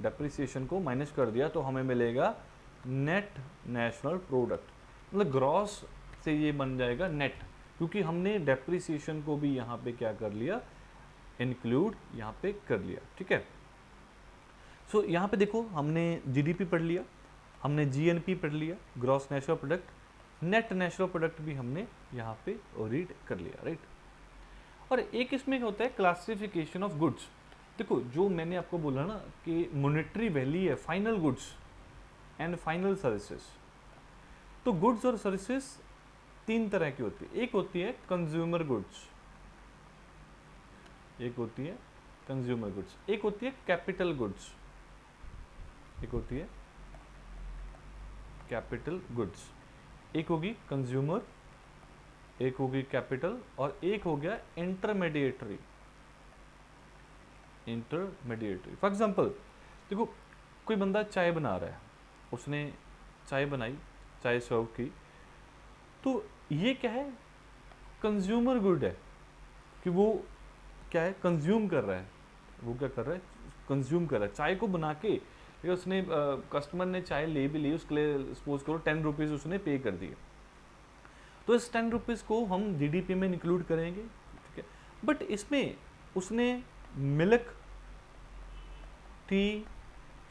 डेप्रिसिएशन को माइनस कर दिया, तो हमें मिलेगा नेट नेशनल प्रोडक्ट। मतलब ग्रॉस से ये बन जाएगा नेट, क्योंकि हमने डेप्रिसिएशन को भी यहाँ पे क्या कर लिया, इंक्लूड यहाँ पे कर लिया, ठीक है। सो यहाँ पे देखो हमने जीडीपी पढ़ लिया, हमने जीएनपी पढ़ लिया, gross national product, net national product भी हमने यहाँ पे रीड कर लिया, राइट। और एक इसमें होता है क्लासिफिकेशन ऑफ गुड्स। देखो जो मैंने आपको बोला ना कि मॉनेटरी वैल्यू है final goods and final services. तो गुड्स और सर्विसेज तीन तरह की होती है। एक होती है कंज्यूमर गुड्स, एक होती है कंज्यूमर गुड्स, एक होती है कैपिटल गुड्स, एक होती है कैपिटल गुड्स, एक होगी कंज्यूमर, एक होगी कैपिटल, और एक हो गया इंटरमीडिएटरी। इंटरमीडिएटरी फॉर एग्जांपल देखो कोई बंदा चाय बना रहा है, उसने चाय बनाई, चाय सर्व की, तो ये क्या है, कंज्यूमर गुड है कि वो क्या है, कंज्यूम कर रहा है, वो क्या कर रहा है, कंज्यूम कर रहा है चाय को बना के। उसने कस्टमर ने चाय ले भी ली, उसके लिए सपोज करो 10 रुपीज़ उसने पे कर दिए, तो इस 10 रुपीज़ को हम जीडीपी में इंक्लूड करेंगे, ठीक है। बट इसमें उसने मिल्क, टी,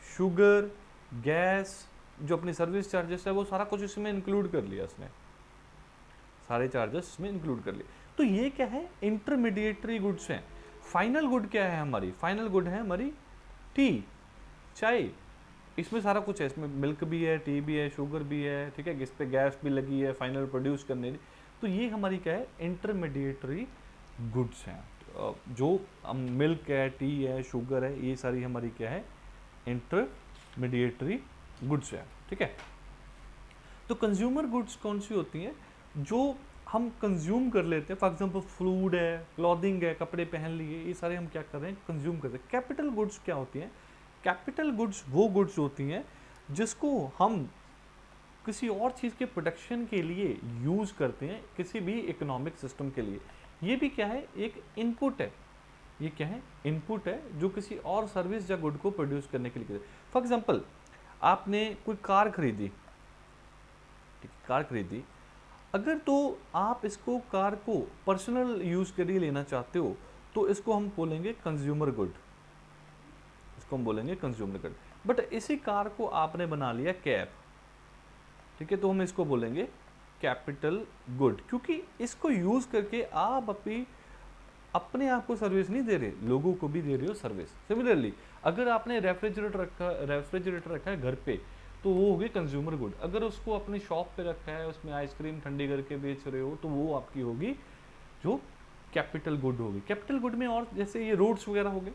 शुगर, गैस, जो अपनी सर्विस चार्जेस है वो सारा कुछ इसमें इंक्लूड कर लिया, उसने सारे चार्जेस इसमें इंक्लूड कर लिए। तो ये क्या है, इंटरमीडिएटरी गुड्स हैं। फाइनल गुड क्या है हमारी, फाइनल गुड है हमारी टी, चाय, इसमें सारा कुछ है, इसमें मिल्क भी है, टी भी है, शुगर भी है, ठीक है, इस पे गैस भी लगी है फाइनल प्रोड्यूस करने की। तो ये हमारी क्या है, इंटरमीडिएटरी गुड्स हैं। जो मिल्क है, टी है, शुगर है, ये सारी हमारी क्या है, इंटरमीडिएटरी गुड्स है, ठीक है। तो कंज्यूमर गुड्स कौन सी होती हैं, जो हम कंज्यूम कर लेते हैं, फॉर एग्जांपल फूड है, क्लॉथिंग है, कपड़े पहन लिए, ये सारे हम क्या कर रहे हैं, कंज्यूम करते हैं। कैपिटल गुड्स क्या होती हैं, कैपिटल गुड्स वो गुड्स होती हैं जिसको हम किसी और चीज़ के प्रोडक्शन के लिए यूज़ करते हैं, किसी भी इकोनॉमिक सिस्टम के लिए। ये भी क्या है, एक इनपुट है, ये क्या है, इनपुट है जो किसी और सर्विस या गुड को प्रोड्यूस करने के लिए। फॉर एग्जांपल आपने कोई कार खरीदी, कार खरीदी, अगर तो आप इसको कार को पर्सनल यूज़ के लिए लेना चाहते हो तो इसको हम बोलेंगे कंज्यूमर गुड, इसको हम बोलेंगे कंज्यूमर गुड। बट इसी कार को आपने बना लिया कैब, ठीक है, तो हम इसको बोलेंगे कैपिटल गुड, क्योंकि इसको यूज करके आप अपने आप को सर्विस नहीं दे रहे, लोगों को भी दे रहे हो सर्विस। सिमिलरली अगर आपने रेफ्रिजरेटर रखा है घर पे, तो वो हो गई कंज्यूमर गुड। अगर उसको अपनी शॉप पे रखा है, उसमें आइसक्रीम ठंडी करके बेच रहे हो, तो वो आपकी होगी जो कैपिटल गुड होगी। कैपिटल गुड में और जैसे ये रोड्स वगैरह हो गए,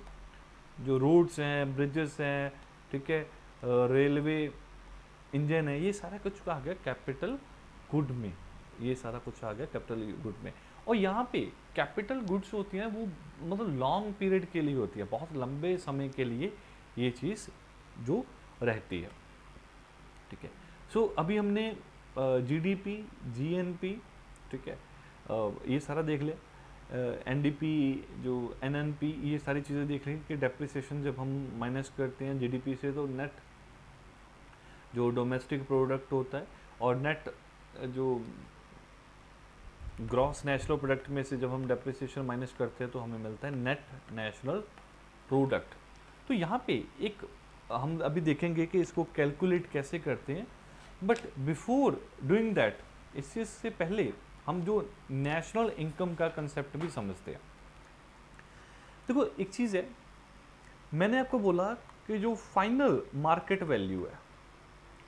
जो रोड्स हैं, ब्रिजेस हैं, ठीक है, रेलवे इंजन है, ये सारा कुछ आ गया कैपिटल गुड में, ये सारा कुछ आ गया कैपिटल गुड में। और यहाँ पे कैपिटल गुड्स होती हैं वो मतलब लॉन्ग पीरियड के लिए होती है, बहुत लंबे समय के लिए ये चीज़ जो रहती है, ठीक है। सो अभी हमने जीडीपी, जीएनपी, ठीक है, ये सारा देख लिया, एनडीपी, जो एनएनपी, ये सारी चीज़ें देख रही हैं कि डेप्रिसिएशन जब हम माइनस करते हैं जीडीपी से, तो नेट जो डोमेस्टिक प्रोडक्ट होता है और नेट जो ग्रॉस नेशनल प्रोडक्ट में से जब हम डेप्रिसिएशन माइनस करते हैं तो हमें मिलता है नेट नेशनल प्रोडक्ट। तो यहाँ पे एक हम अभी देखेंगे कि इसको कैलकुलेट कैसे करते हैं, बट बिफोर डूइंग दैट, इस चीज़ से पहले हम जो नेशनल इनकम का कंसेप्ट भी समझते हैं। देखो एक चीज़ है, मैंने आपको बोला कि जो फाइनल मार्केट वैल्यू है,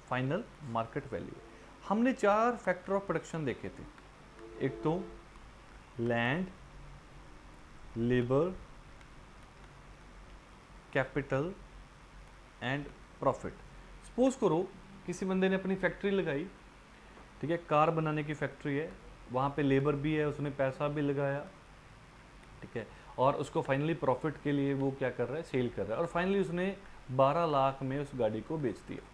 फाइनल मार्केट वैल्यू, हमने 4 फैक्टर ऑफ प्रोडक्शन देखे थे। एक तो land, labour, capital and profit. Suppose करो किसी बंदे ने अपनी फैक्ट्री लगाई, ठीक है, कार बनाने की फैक्ट्री है, वहाँ पे लेबर भी है, उसने पैसा भी लगाया, ठीक है, और उसको फाइनली प्रॉफिट के लिए वो क्या कर रहा है, सेल कर रहा है, और फाइनली उसने 12 लाख में उस गाड़ी को बेच दिया।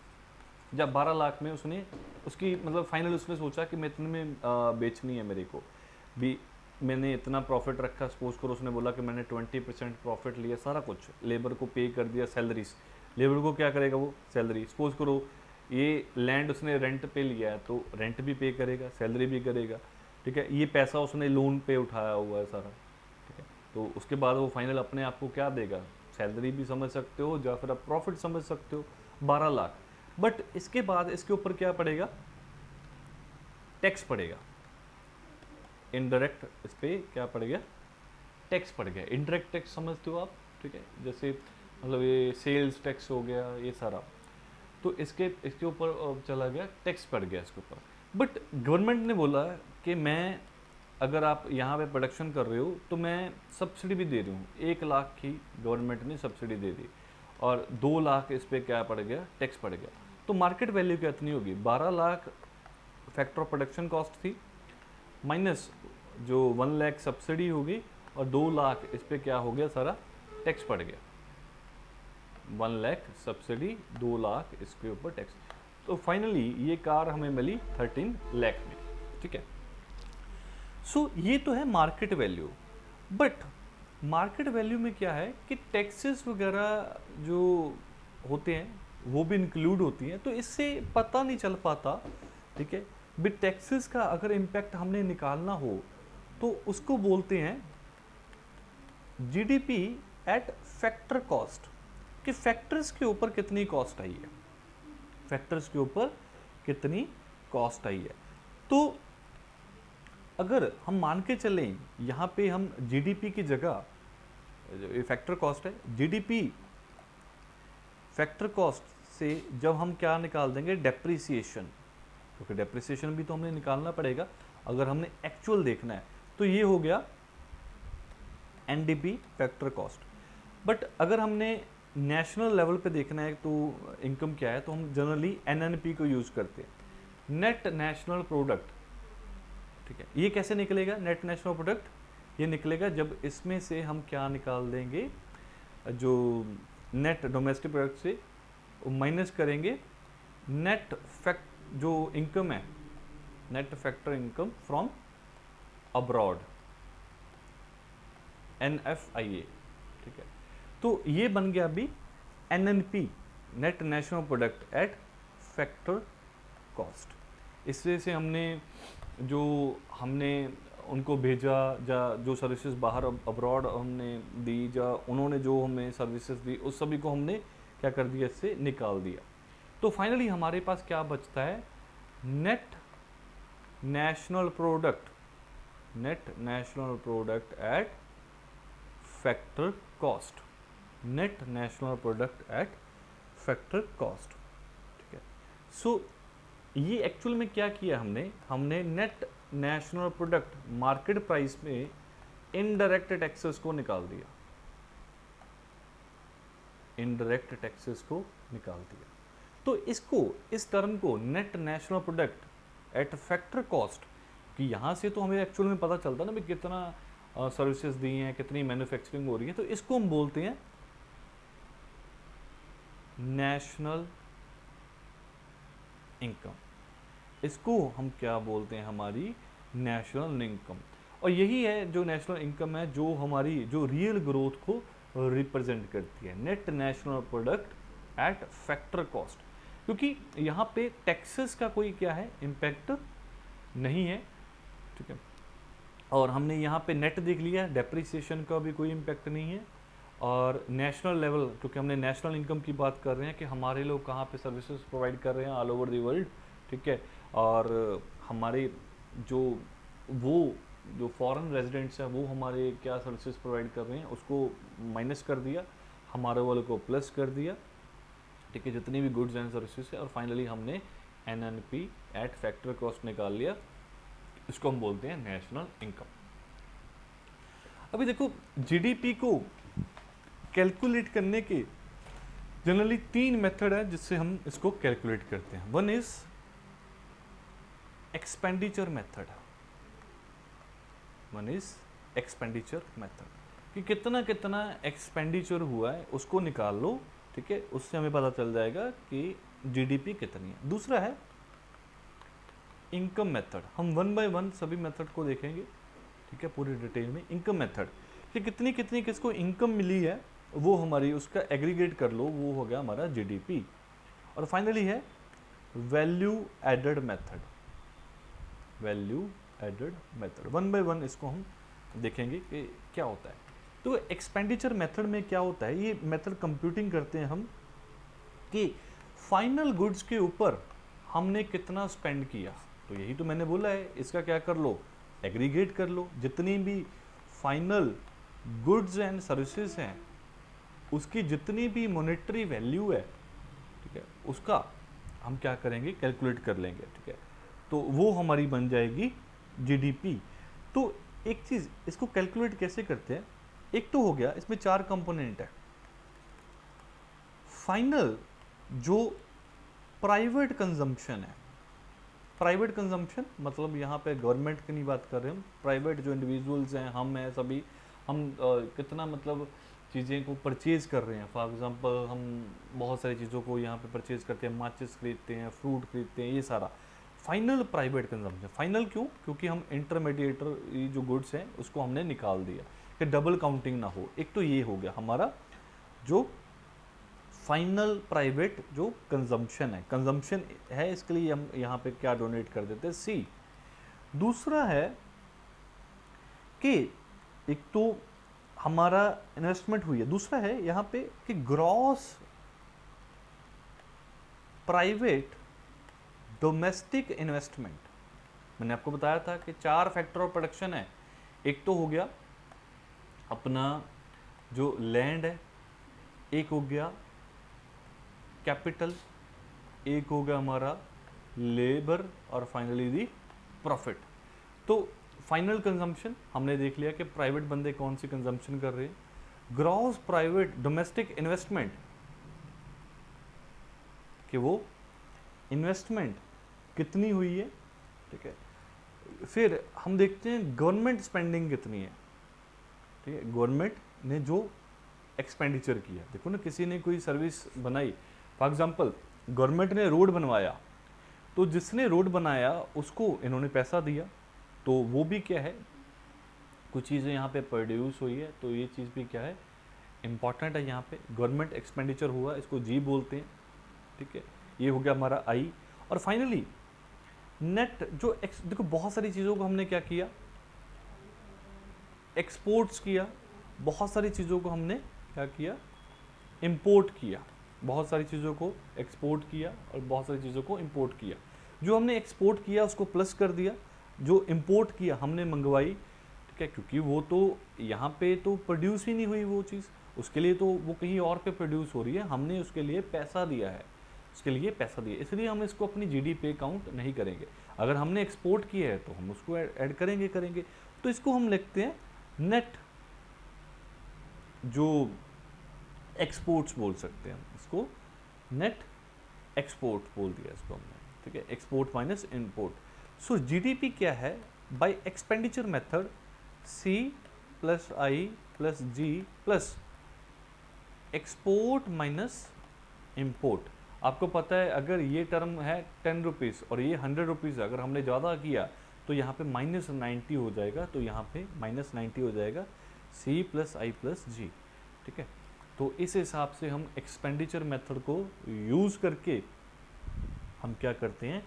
जब 12 लाख में उसने उसकी मतलब फाइनल उसने सोचा कि मैं इतने में बेचनी है मेरे को भी, मैंने इतना प्रॉफिट रखा। सपोज करो उसने बोला कि मैंने 20% प्रॉफिट लिया, सारा कुछ लेबर को पे कर दिया, सैलरीज, लेबर को क्या करेगा वो, सैलरी। सपोज करो ये लैंड उसने रेंट पे लिया है तो रेंट भी पे करेगा, सैलरी भी करेगा, ठीक है। ये पैसा उसने लोन पे उठाया हुआ है सारा, ठीक है। तो उसके बाद वो फाइनल अपने आप को क्या देगा, सैलरी भी समझ सकते हो या फिर आप प्रॉफिट समझ सकते हो, 12 लाख। बट इसके बाद इसके ऊपर क्या पड़ेगा, टैक्स पड़ेगा, इनडायरेक्ट इस पर क्या पड़ गया, टैक्स पड़ गया। इनडायरेक्ट टैक्स समझते हो आप, ठीक है, जैसे मतलब ये सेल्स टैक्स हो गया ये सारा, तो इसके ऊपर चला गया, टैक्स पड़ गया इसके ऊपर। बट गवर्नमेंट ने बोला कि मैं, अगर आप यहाँ पे प्रोडक्शन कर रहे हो तो मैं सब्सिडी भी दे रही हूँ, 1 लाख की गवर्नमेंट ने सब्सिडी दे दी और 2 लाख इस पर क्या पड़ गया, टैक्स पड़ गया। तो मार्केट वैल्यू कितनी होगी, 12 lakh factor of production cost थी, माइनस जो 1 लाख सब्सिडी होगी और 2 लाख इस पर क्या हो गया, सारा टैक्स पड़ गया। 1 लाख सब्सिडी, 2 लाख इसके ऊपर टैक्स। तो फाइनली ये कार हमें मिली 13 लाख में, ठीक है। सो ये तो है market value. But market value में क्या है कि टैक्सेस वगैरह जो होते हैं वो भी इंक्लूड होती हैं, तो इससे पता नहीं चल पाता, ठीक है। बिट टैक्सेस का अगर इम्पैक्ट हमने निकालना हो तो उसको बोलते हैं जीडीपी एट फैक्टर कॉस्ट, कि फैक्टर्स के ऊपर कितनी कॉस्ट आई है, फैक्टर्स के ऊपर कितनी कॉस्ट आई है। तो अगर हम मान के चलें यहाँ पे हम जीडीपी की जगह, ये फैक्टर कॉस्ट है, जीडीपी फैक्टर कॉस्ट से जब हम क्या निकाल देंगे, डेप्रिसिएशन, क्योंकि डेप्रिसिएशन भी तो हमें निकालना पड़ेगा अगर हमने एक्चुअल देखना है, तो ये हो गया एनडीपी फैक्टर कॉस्ट। बट अगर हमने नेशनल लेवल पे देखना है तो इनकम क्या है, तो हम जनरली एनएनपी को यूज करते हैं, नेट नेशनल प्रोडक्ट, ठीक है। ये कैसे निकलेगा नेट नेशनल प्रोडक्ट, ये निकलेगा जब इसमें से हम क्या निकाल देंगे, जो नेट डोमेस्टिक प्रोडक्ट से माइनस करेंगे नेट फैक्ट जो इनकम है, net factor income from abroad, NFIA, ठीक है। तो ये बन गया अभी NNP, net national product at factor cost. इस वजह से हमने उनको भेजा, या जो सर्विसेज बाहर अब्रॉड हमने दी, या उन्होंने जो हमें सर्विसेज दी, उस सभी को हमने क्या कर दिया, इससे निकाल दिया। तो फाइनली हमारे पास क्या बचता है, net national product, net national product at factor cost, net national product at factor cost, ठीक है। सो ये एक्चुअल में क्या किया हमने net national product market price में इनडायरेक्ट टैक्सेस को निकाल दिया, इनडायरेक्ट टैक्सेस को निकाल दिया। तो इस टर्म को net national product at factor cost, कि यहाँ से तो हमें एक्चुअल में पता चलता ना भी कितना सर्विसेज दी हैं, कितनी मैन्युफैक्चरिंग हो रही है, तो इसको हम बोलते हैं नेशनल इनकम। इसको हम क्या बोलते हैं, हमारी नेशनल इनकम। और यही है जो नेशनल इनकम है, जो हमारी जो रियल ग्रोथ को रिप्रेजेंट करती है, net national product at factor cost. क्योंकि यहाँ पे टैक्सेस का कोई क्या है, इम्पैक्ट नहीं है, ठीक है। और हमने यहाँ पे नेट देख लिया, डेप्रिसिएशन का भी कोई इम्पैक्ट नहीं है। और नेशनल लेवल, क्योंकि हमने नेशनल इनकम की बात कर रहे हैं कि हमारे लोग कहाँ पे सर्विसेज प्रोवाइड कर रहे हैं ऑल ओवर द वर्ल्ड, ठीक है। और हमारे जो फॉरेन रेजिडेंट्स हैं वो हमारे क्या सर्विसेज प्रोवाइड कर रहे हैं, उसको माइनस कर दिया, हमारे वाले को प्लस कर दिया, ठीक है, जितनी भी गुड्स एंड सर्विसेज है। और फाइनली हमने NNP एट फैक्टर कॉस्ट निकाल लिया, इसको हम बोलते हैं नेशनल इनकम। अभी देखो जीडीपी को कैलकुलेट करने के जनरली 3 मेथड है जिससे हम इसको कैलकुलेट करते हैं। One is expenditure method, one is expenditure method, कि कितना कितना एक्सपेंडिचर हुआ है उसको निकाल लो, ठीक है, उससे हमें पता चल जाएगा कि जीडीपी कितनी है। दूसरा है इनकम मेथड, हम 1 बाय 1 सभी मेथड को देखेंगे, ठीक है, पूरी डिटेल में। इनकम मेथड कि कितनी कितनी किसको इनकम मिली है, वो हमारी उसका एग्रीगेट कर लो, वो हो गया हमारा जीडीपी। और फाइनली है value added method, value added method. 1 by 1 इसको हम देखेंगे कि क्या होता है। तो एक्सपेंडिचर मेथड में क्या होता है, ये मेथड कंप्यूटिंग करते हैं हम कि फाइनल गुड्स के ऊपर हमने कितना स्पेंड किया। तो यही तो मैंने बोला है, इसका क्या कर लो, एग्रीगेट कर लो, जितनी भी फाइनल गुड्स एंड सर्विसेज हैं उसकी जितनी भी मॉनेटरी वैल्यू है, ठीक है, उसका हम क्या करेंगे, कैलकुलेट कर लेंगे, ठीक है। तो वो हमारी बन जाएगी जीडीपी। तो एक चीज़, इसको कैलकुलेट कैसे करते हैं, एक तो हो गया, इसमें 4 कंपोनेंट है। फाइनल जो प्राइवेट कंजम्पशन है, प्राइवेट कंजम्पशन मतलब यहाँ पे गवर्नमेंट की नहीं बात कर रहे हम, प्राइवेट जो इंडिविजुअल्स हैं, हम हैं सभी, हम कितना मतलब चीज़ें को परचेज़ कर रहे हैं। फॉर एग्जांपल हम बहुत सारी चीज़ों को यहाँ पे परचेज़ करते हैं, माचिस खरीदते हैं, फ्रूट खरीदते हैं, ये सारा फाइनल प्राइवेट कंजम्पशन। फाइनल क्यों, क्योंकि हम इंटरमीडिएटर जो गुड्स हैं उसको हमने निकाल दिया कि डबल काउंटिंग ना हो। एक तो ये हो गया हमारा जो फाइनल प्राइवेट जो कंजम्पशन है, कंजम्पशन है, इसके लिए हम यहाँ पे क्या डोनेट कर देते हैं, सी। दूसरा है कि एक तो हमारा इन्वेस्टमेंट हुई है, दूसरा है यहाँ पे कि ग्रॉस प्राइवेट डोमेस्टिक इन्वेस्टमेंट। मैंने आपको बताया था कि 4 फैक्टर ऑफ प्रोडक्शन है। एक तो हो गया अपना जो लैंड है, एक हो गया कैपिटल, एक हो गया हमारा लेबर, और फाइनली दी प्रॉफिट। तो फाइनल कंजम्पशन हमने देख लिया कि प्राइवेट बंदे कौन सी कंजम्पशन कर रहे हैं। ग्रॉस प्राइवेट डोमेस्टिक इन्वेस्टमेंट, कि वो इन्वेस्टमेंट कितनी हुई है, ठीक है। फिर हम देखते हैं गवर्नमेंट स्पेंडिंग कितनी है, ठीक है, गवर्नमेंट ने जो एक्सपेंडिचर किया। देखो ना, किसी ने कोई सर्विस बनाई, फॉर एग्जांपल गवर्नमेंट ने रोड बनवाया, तो जिसने रोड बनाया उसको इन्होंने पैसा दिया, तो वो भी क्या है, कुछ चीज़ें यहाँ पे प्रोड्यूस हुई है, तो ये चीज़ भी क्या है, इम्पॉर्टेंट है। यहाँ पे गवर्नमेंट एक्सपेंडिचर हुआ, इसको जी बोलते हैं, ठीक है। ये हो गया हमारा आई। और फाइनली नेट जो देखो बहुत सारी चीज़ों को हमने क्या किया, एक्सपोर्ट्स किया, बहुत सारी चीज़ों को हमने क्या किया, इंपोर्ट किया, बहुत सारी चीज़ों को एक्सपोर्ट किया और बहुत सारी चीज़ों को इंपोर्ट किया। जो हमने एक्सपोर्ट किया उसको प्लस कर दिया, जो इंपोर्ट किया हमने मंगवाई, ठीक है, क्योंकि वो तो यहाँ पे तो प्रोड्यूस ही नहीं हुई वो चीज़, उसके लिए तो वो कहीं और पे प्रोड्यूस हो रही है, हमने उसके लिए पैसा दिया है, उसके लिए पैसा दिया, इसलिए हम इसको अपनी जीडीपी पे काउंट नहीं करेंगे। अगर हमने एक्सपोर्ट किया है तो हम उसको ऐड करेंगे। तो इसको हम लिखते हैं नेट जो एक्सपोर्ट्स बोल सकते हैं, इसको नेट एक्सपोर्ट बोल दिया इसको हमने, ठीक है, export minus import. So GDP क्या है, by expenditure method C plus I plus G plus export minus import. आपको पता है अगर ये टर्म है 10 रुपीज़ और ये 100 रुपीज़, अगर हमने ज़्यादा किया तो यहाँ पे -90 हो जाएगा, तो यहाँ पे -90 हो जाएगा, सी प्लस आई प्लस जी, ठीक है। तो इस हिसाब से हम एक्सपेंडिचर मेथड को यूज़ करके हम क्या करते हैं,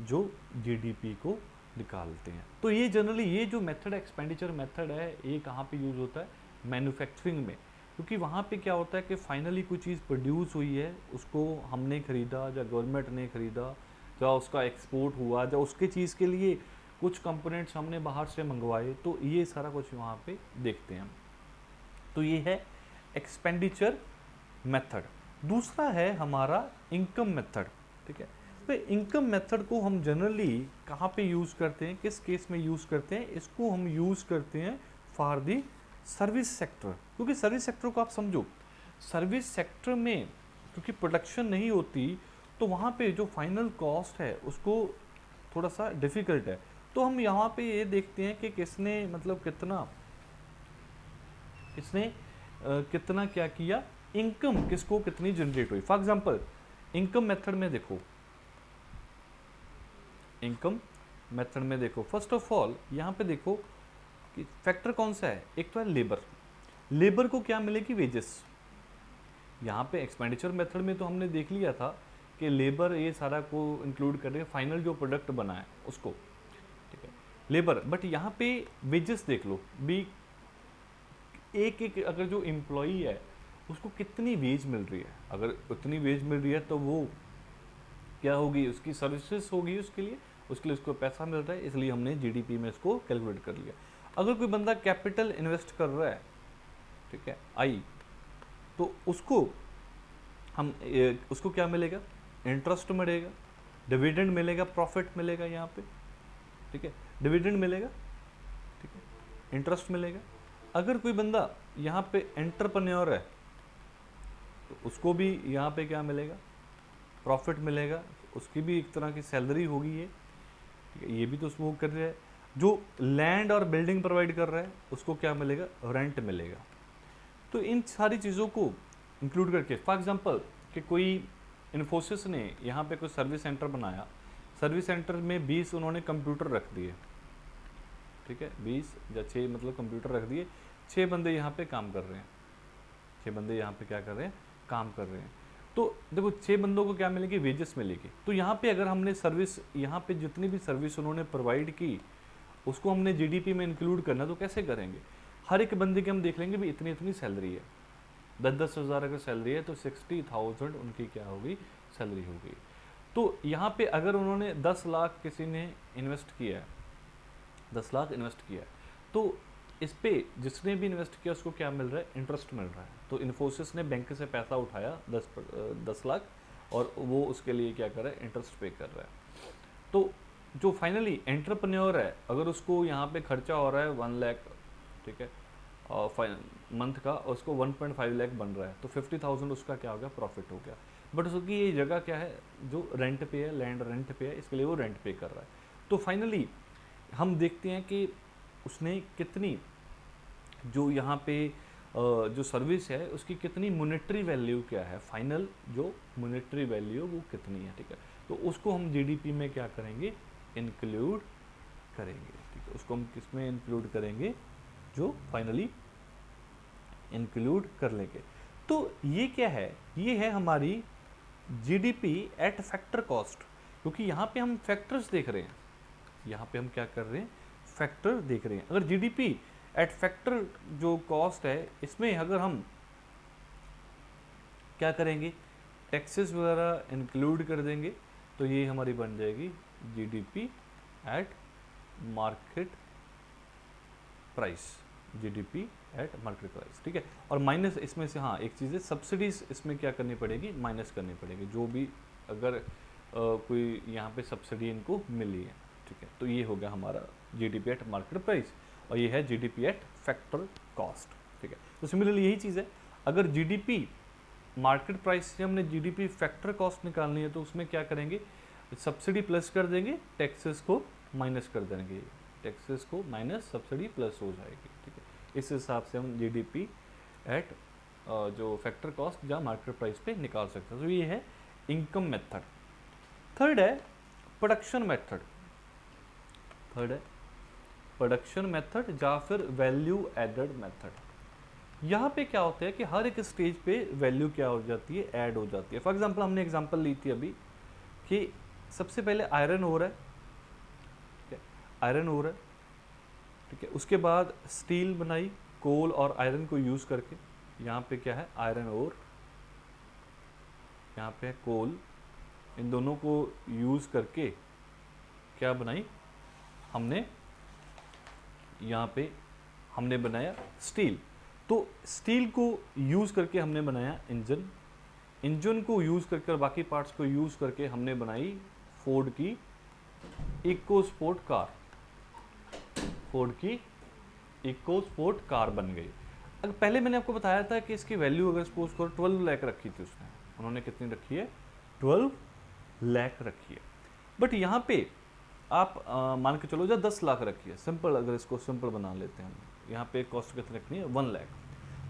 जो जीडीपी को निकालते हैं। तो ये जनरली ये जो मेथड एक्सपेंडिचर मेथड है, ये कहाँ पे यूज़ होता है, मैन्युफैक्चरिंग में, क्योंकि वहाँ पे क्या होता है कि फाइनली कोई चीज़ प्रोड्यूस हुई है, उसको हमने ख़रीदा या गवर्नमेंट ने ख़रीदा या उसका एक्सपोर्ट हुआ या उसके चीज़ के लिए कुछ कंपोनेंट्स हमने बाहर से मंगवाए, तो ये सारा कुछ वहाँ पे देखते हैं हम। तो ये है एक्सपेंडिचर मेथड। दूसरा है हमारा इनकम मेथड, ठीक है। तो इनकम मेथड को हम जनरली कहाँ पे यूज़ करते हैं, किस केस में यूज़ करते हैं, इसको हम यूज़ करते हैं फॉर दी सर्विस सेक्टर। क्योंकि सर्विस सेक्टर को आप समझो, सर्विस सेक्टर में क्योंकि प्रोडक्शन नहीं होती, तो वहाँ पे जो फाइनल कॉस्ट है उसको थोड़ा सा डिफ़िकल्ट है। तो हम यहाँ पे ये देखते हैं कि किसने मतलब कितना क्या किया, इनकम किसको कितनी जनरेट हुई। फॉर एग्जांपल इनकम मेथड में देखो, इनकम मेथड में देखो, फर्स्ट ऑफ ऑल यहाँ पे देखो कि फैक्टर कौन सा है, एक तो है लेबर। लेबर को क्या मिलेगी, वेजेस। यहाँ पे एक्सपेंडिचर मेथड में तो हमने देख लिया था कि लेबर ये सारा को इंक्लूड कर रहे हैं, फाइनल जो प्रोडक्ट बना है उसको, ठीक है, लेबर। बट यहाँ पे वेजेस देख लो, बी एक एक अगर जो एम्प्लॉई है उसको कितनी वेज मिल रही है, अगर उतनी वेज मिल रही है तो वो क्या होगी, उसकी सर्विसेज होगी उसके लिए उसको पैसा मिल रहा है, इसलिए हमने जीडीपी में इसको कैलकुलेट कर लिया। अगर कोई बंदा कैपिटल इन्वेस्ट कर रहा है, ठीक है, आई, तो उसको उसको क्या मिलेगा, इंटरेस्ट मिलेगा, डिविडेंड मिलेगा, प्रॉफिट मिलेगा यहाँ पे, ठीक है, डिविडेंड मिलेगा, ठीक है, इंटरेस्ट मिलेगा। अगर कोई बंदा यहाँ पे एंटरप्रेन्योर है तो उसको भी यहाँ पे क्या मिलेगा, प्रॉफिट मिलेगा, उसकी भी एक तरह की सैलरी होगी ये, ठीक है, ये भी तो वो कर रहा है। जो लैंड और बिल्डिंग प्रोवाइड कर रहा है उसको क्या मिलेगा, रेंट मिलेगा। तो इन सारी चीज़ों को इंक्लूड करके, फॉर एग्जांपल कि कोई इन्फोसिस ने यहाँ पे कोई सर्विस सेंटर बनाया, सर्विस सेंटर में 20 उन्होंने कंप्यूटर रख दिए, ठीक है, 20 या 6 मतलब कंप्यूटर रख दिए, 6 बंदे यहाँ पे काम कर रहे हैं, 6 बंदे यहाँ पे क्या कर रहे हैं, काम कर रहे हैं। तो देखो 6 बंदों को क्या मिलेगी, वेजेस मिलेगी। तो यहाँ पे अगर हमने सर्विस, यहाँ पे जितनी भी सर्विस उन्होंने प्रोवाइड की उसको हमने जीडीपी में इंक्लूड करना, तो कैसे करेंगे, हर एक बंदे के हम देख लेंगे भी इतनी इतनी सैलरी है, 10-10 हज़ार अगर सैलरी है तो 60,000 उनकी क्या होगी, सैलरी होगी। तो यहाँ पे अगर उन्होंने 10 लाख किसी ने इन्वेस्ट किया है, 10 लाख इन्वेस्ट किया है, तो इस पे जिसने भी इन्वेस्ट किया उसको क्या मिल रहा है, इंटरेस्ट मिल रहा है। तो इन्फोसिस ने बैंक से पैसा उठाया 10 लाख और वो उसके लिए क्या कर रहा है, इंटरेस्ट पे कर रहा है। तो जो फाइनली एंटरप्रेन्योर है, अगर उसको यहाँ पे खर्चा हो रहा है 1 लाख, ठीक है, मंथ का, उसको 1.5 लाख बन रहा है, तो 50,000 उसका क्या हो गया, प्रॉफिट हो गया। बट उसकी ये जगह क्या है, जो रेंट पे है, लैंड रेंट पे है, इसके लिए वो रेंट पे कर रहा है। तो फाइनली हम देखते हैं कि उसने कितनी, जो यहाँ पे जो सर्विस है उसकी कितनी मॉनेटरी वैल्यू क्या है, फाइनल जो मॉनेटरी वैल्यू वो कितनी है, ठीक है। तो उसको हम जीडीपी में क्या करेंगे, इंक्लूड करेंगे, ठीक है, उसको हम किस में इंक्लूड करेंगे, जो फाइनली इंक्लूड कर लेंगे। तो ये क्या है, ये है हमारी जीडीपी एट फैक्टर कॉस्ट, क्योंकि यहाँ पे हम फैक्टर्स देख रहे हैं, यहाँ पे हम क्या कर रहे हैं, फैक्टर देख रहे हैं। अगर जीडीपी एट फैक्टर जो कॉस्ट है, इसमें अगर हम क्या करेंगे, टैक्सेस वगैरह इंक्लूड कर देंगे, तो ये हमारी बन जाएगी GDP at market price, GDP at market price, ठीक है। और माइनस इसमें से, हाँ एक चीज़ है, सब्सिडीज इसमें क्या करनी पड़ेगी, माइनस करनी पड़ेगी, जो भी अगर कोई यहाँ पे सब्सिडी इनको मिली है, ठीक है। तो ये हो गया हमारा जीडीपी एट मार्केट प्राइस, और ये है जीडीपी एट फैक्टर कॉस्ट, ठीक है। तो सिमिलरली यही चीज़ है, अगर जीडीपी मार्केट प्राइस से हमने जीडीपी फैक्टर कॉस्ट निकालनी है, तो उसमें क्या करेंगे, सब्सिडी प्लस कर देंगे, टैक्सेस को माइनस कर देंगे, टैक्सेस को माइनस सब्सिडी प्लस हो जाएगी, ठीक है। इस हिसाब से हम जीडीपी एट जो फैक्टर कॉस्ट या मार्केट प्राइस पे निकाल सकते हैं। तो ये है इनकम मेथड। थर्ड है प्रोडक्शन मेथड, थर्ड है प्रोडक्शन मेथड या फिर वैल्यू एडेड मेथड। यहाँ पे क्या होता है कि हर एक स्टेज पे वैल्यू क्या हो जाती है, ऐड हो जाती है। फॉर एग्जांपल हमने एग्जांपल ली थी अभी कि सबसे पहले आयरन ओर है, ठीक है, आयरन ओर है, ठीक है, उसके बाद स्टील बनाई कोल और आयरन को यूज़ करके, यहाँ पे क्या है, आयरन ओर, यहाँ पे है कोल, इन दोनों को यूज़ करके क्या बनाई हमने, यहाँ पे हमने बनाया स्टील। तो स्टील को यूज़ करके हमने बनाया इंजन, इंजन को यूज़ करके और बाकी पार्ट्स को यूज़ करके हमने बनाई फोर्ड की इको स्पोर्ट कार, फोर्ड की इको स्पोर्ट कार बन गई। अगर पहले मैंने आपको बताया था कि इसकी वैल्यू अगर सपोज करो 12 लाख रखी थी उसने, उन्होंने कितनी रखी है, 12 लाख रखी है। बट यहाँ पे आप मान के चलो जा 10 लाख रखी है, सिंपल, अगर इसको सिंपल बना लेते हैं हम, यहाँ पे कॉस्ट कितनी रखनी है, 1 लाख।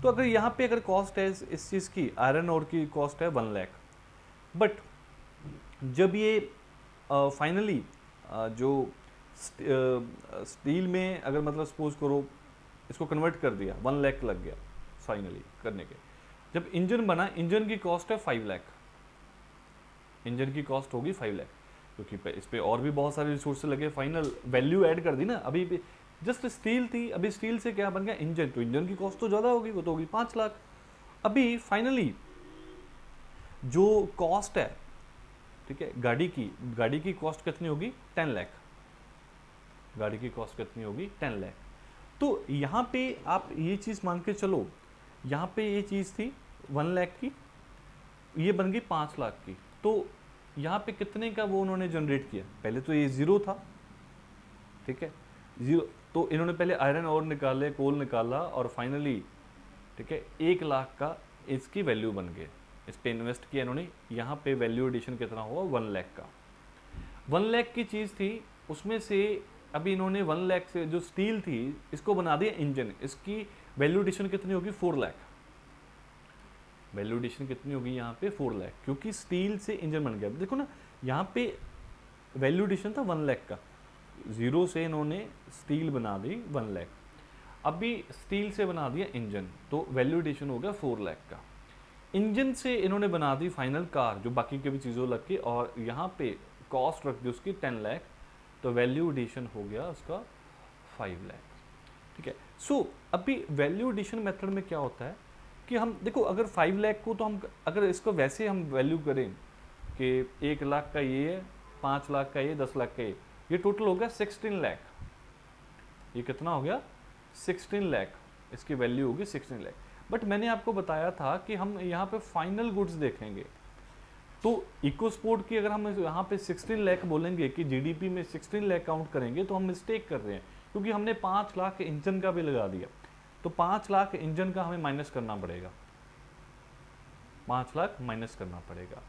तो अगर यहाँ पे अगर कॉस्ट है इस चीज़ की, आयरन ओर की कॉस्ट है 1 लाख, बट जब ये फाइनली जो स्टील में अगर मतलब सपोज करो इसको कन्वर्ट कर दिया, 1 लाख लग गया फाइनली करने के, जब इंजन बना, इंजन की कॉस्ट है 5 लाख, इंजन की कॉस्ट होगी 5 लाख, क्योंकि इस पे और भी बहुत सारे रिसोर्स लगे, फाइनल वैल्यू ऐड कर दी ना, अभी जस्ट स्टील थी, अभी स्टील से क्या बन गया इंजन, तो इंजन की कॉस्ट तो ज़्यादा होगी, वो तो होगी 5 लाख। अभी फाइनली जो कॉस्ट है, ठीक है, गाड़ी की कॉस्ट कितनी होगी 10 लाख, गाड़ी की कॉस्ट कितनी होगी 10 लाख। तो यहाँ पे आप ये चीज़ मान के चलो, यहाँ पे ये चीज़ थी 1 लाख की, ये बन गई 5 लाख की। तो यहाँ पे कितने का वो उन्होंने जनरेट किया, पहले तो ये 0 था, ठीक है, 0, तो इन्होंने पहले आयरन और निकाले, कोल निकाला, और फाइनली ठीक है 1 लाख का इसकी वैल्यू बन गए, इस पे इन्वेस्ट किया इन्होंने। यहाँ पे वैल्यू एडिशन कितना हुआ 1 लाख का, 1 लाख की चीज़ थी, उसमें से अभी इन्होंने 1 लाख से जो स्टील थी इसको बना दिया इंजन, इसकी वैल्यू एडिशन कितनी होगी 4 लाख, वैल्यू एडिशन कितनी होगी यहाँ पे 4 लाख, क्योंकि स्टील से इंजन बन गया। देखो ना यहाँ पे वैल्यू एडिशन था 1 लाख का, 0 से इन्होंने स्टील बना दी 1 लाख, अभी स्टील से बना दिया इंजन, तो वैल्यू एडिशन हो गया 4 लाख का। इंजन से इन्होंने बना दी फाइनल कार, जो बाकी के भी चीज़ों लग के, और यहाँ पे कॉस्ट रख दी उसकी 10 लाख, तो वैल्यू एडिशन हो गया उसका 5 लाख, ठीक है। सो अभी वैल्यू एडिशन मेथड में क्या होता है कि हम देखो, अगर 5 लाख को, तो हम अगर इसको वैसे हम वैल्यू करें कि 1 लाख का ये है, 5 लाख का ये, 10 लाख का ये टोटल हो गया 16 लाख, ये कितना हो गया 16 लाख, इसकी वैल्यू होगी 16 लाख। बट मैंने आपको बताया था कि हम यहाँ पे फाइनल गुड्स देखेंगे, तो इकोस्पोर्ट की अगर हम यहाँ पे 16 लाख बोलेंगे कि जीडीपी में 16 लाख काउंट करेंगे, तो हम मिस्टेक कर रहे हैं, क्योंकि हमने 5 लाख इंजन का भी लगा दिया, तो 5 लाख इंजन का हमें माइनस करना पड़ेगा, 5 लाख माइनस करना पड़ेगा,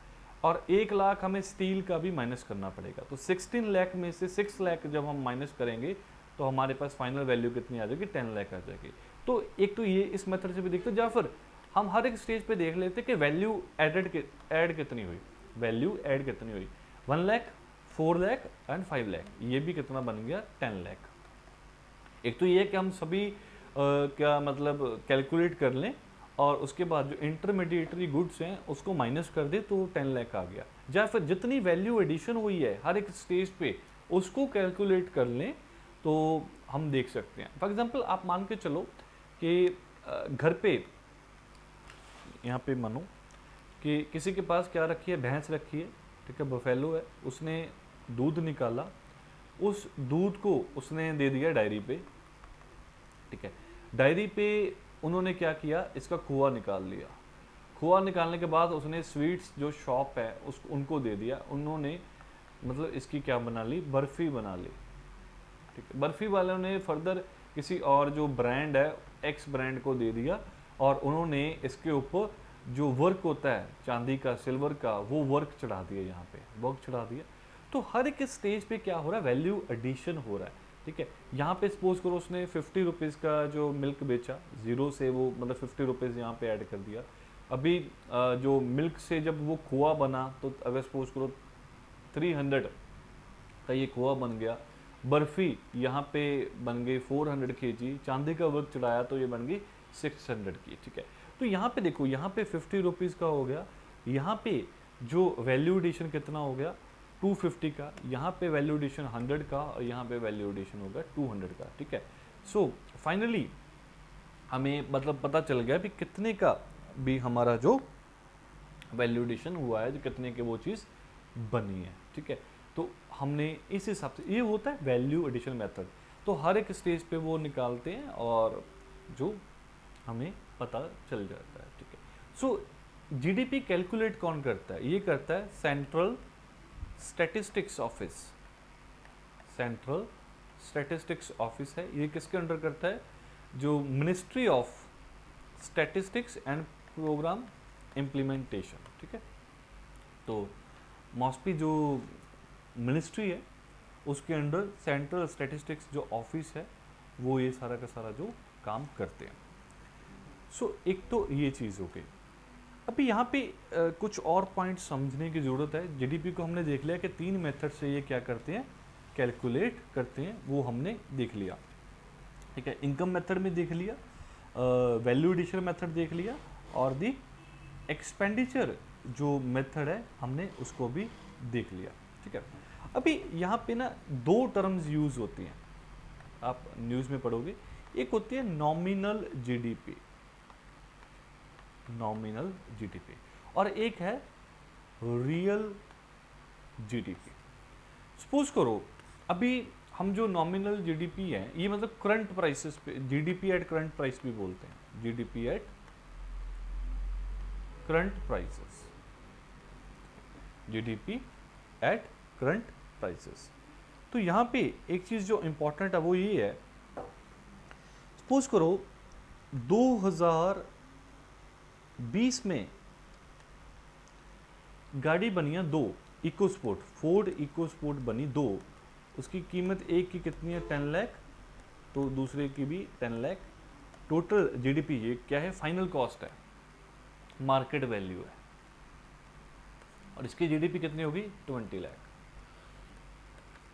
और 1 लाख हमें स्टील का भी माइनस करना पड़ेगा। तो 16 लाख में से 6 लाख जब हम माइनस करेंगे, तो हमारे पास फाइनल वैल्यू कितनी आ जाएगी 10 लाख आ जाएगी। तो एक तो ये इस मेथड से भी देखते, या फिर हम हर एक स्टेज पे देख लेते कि वैल्यू ऐड कितनी हुई, वैल्यू ऐड कितनी हुई, 1 लाख, 4 लाख एंड 5 लाख, ये भी कितना बन गया 10 लाख। एक तो ये कि हम सभी क्या मतलब कैलकुलेट कर लें, और उसके बाद जो इंटरमीडिएटरी गुड्स हैं उसको माइनस कर दे, तो 10 लाख आ गया। या फिर जितनी वैल्यू एडिशन हुई है हर एक स्टेज पे उसको कैलकुलेट कर लें, तो हम देख सकते हैं। फॉर एग्जांपल आप मान के चलो कि घर पे यहाँ पे मानो कि किसी के पास क्या रखी है, भैंस रखी है, ठीक है, बफेलो है, उसने दूध निकाला, उस दूध को उसने दे दिया डायरी पे, ठीक है, डायरी पे उन्होंने क्या किया, इसका खोआ निकाल लिया, खोआ निकालने के बाद उसने स्वीट्स जो शॉप है उनको दे दिया, उन्होंने मतलब इसकी क्या बना ली, बर्फ़ी बना ली, ठीक है, बर्फ़ी वालों ने फर्दर किसी और जो ब्रांड है एक्स ब्रांड को दे दिया, और उन्होंने इसके ऊपर जो वर्क होता है चांदी का, सिल्वर का, वो वर्क चढ़ा दिया, यहाँ पे वर्क चढ़ा दिया। तो हर एक स्टेज पे क्या हो रहा है, वैल्यू एडिशन हो रहा है, ठीक है। यहाँ पे सपोज करो उसने 50 रुपीज़ का जो मिल्क बेचा, 0 से वो मतलब 50 रुपीज़ यहाँ पे ऐड कर दिया। अभी जो मिल्क से जब वो खोआ बना, तो अगर सपोज करो 300 का ये खोआ बन गया, बर्फ़ी यहाँ पे बन गई 400 kg, चांदी का वर्क चढ़ाया तो ये बन गई 600 की, ठीक है। तो यहाँ पे देखो, यहाँ पे 50 रुपीज़ का हो गया, यहाँ पे जो वैल्यू एडिशन कितना हो गया 250 का, यहाँ पे वैल्यू एडिशन 100 का, और यहाँ पे वैल्यू एडिशन हो गया 200 का, ठीक है। सो फाइनली हमें मतलब पता चल गया भी कितने का भी हमारा जो वैल्यू एडिशन हुआ है, जो कितने के वो चीज़ बनी है, ठीक है। तो हमने इस हिसाब से, ये होता है वैल्यू एडिशन मेथड, तो हर एक स्टेज पे वो निकालते हैं और जो हमें पता चल जाता है, ठीक है। सो जीडीपी कैलकुलेट कौन करता है, ये करता है central statistics office, central statistics office है, ये किसके अंडर करता है, जो ministry of statistics and programme implementation, ठीक है। तो मॉस्पी जो मिनिस्ट्री है उसके अंडर सेंट्रल स्टैटिस्टिक्स जो ऑफिस है वो ये सारा का सारा जो काम करते हैं। सो एक तो ये चीज़ हो गई। अभी यहाँ पे कुछ और पॉइंट समझने की ज़रूरत है। जीडीपी को हमने देख लिया कि 3 मेथड से ये क्या करते हैं, कैलकुलेट करते हैं, वो हमने देख लिया, ठीक है। इनकम मेथड में देख लिया, वैल्यू एडिशन मेथड देख लिया, और दी एक्सपेंडिचर जो मेथड है हमने उसको भी देख लिया, ठीक है। अभी यहाँ पे ना 2 टर्म्स यूज़ होती हैं, आप न्यूज़ में पढ़ोगे। एक होती है नॉमिनल जीडीपी, नॉमिनल जीडीपी, और एक है रियल जीडीपी। सपोज करो अभी हम जो नॉमिनल जीडीपी है, ये मतलब करंट प्राइसेस पे, जीडीपी एट करंट प्राइस भी बोलते हैं, GDP at current prices, GDP at current prices. तो यहाँ पे एक चीज़ जो इंपॉर्टेंट है वो ये है, सपोज करो 2020 में गाड़ी बनी है 2 EcoSport, Ford EcoSport बनी 2, उसकी कीमत एक की कितनी है 10 लाख, तो दूसरे की भी 10 लाख। टोटल जीडीपी ये क्या है, फाइनल कॉस्ट है, मार्केट वैल्यू है, और इसकी जीडीपी कितनी होगी 20 लाख।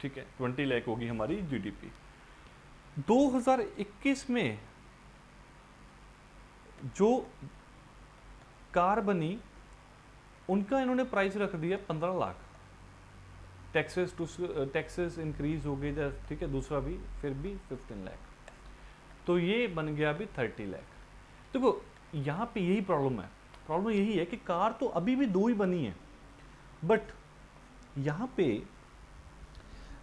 ठीक है, 20 लाख होगी हमारी जीडीपी। 2021 में जो कार बनी उनका इन्होंने प्राइस रख दिया 15 लाख, टैक्सेस इंक्रीज हो गए, ठीक है, दूसरा भी फिर भी 15 लाख, तो ये बन गया अभी 30 लाख। देखो यहाँ पे यही प्रॉब्लम है, प्रॉब्लम यही है कि कार तो अभी भी 2 ही बनी है, बट यहाँ पे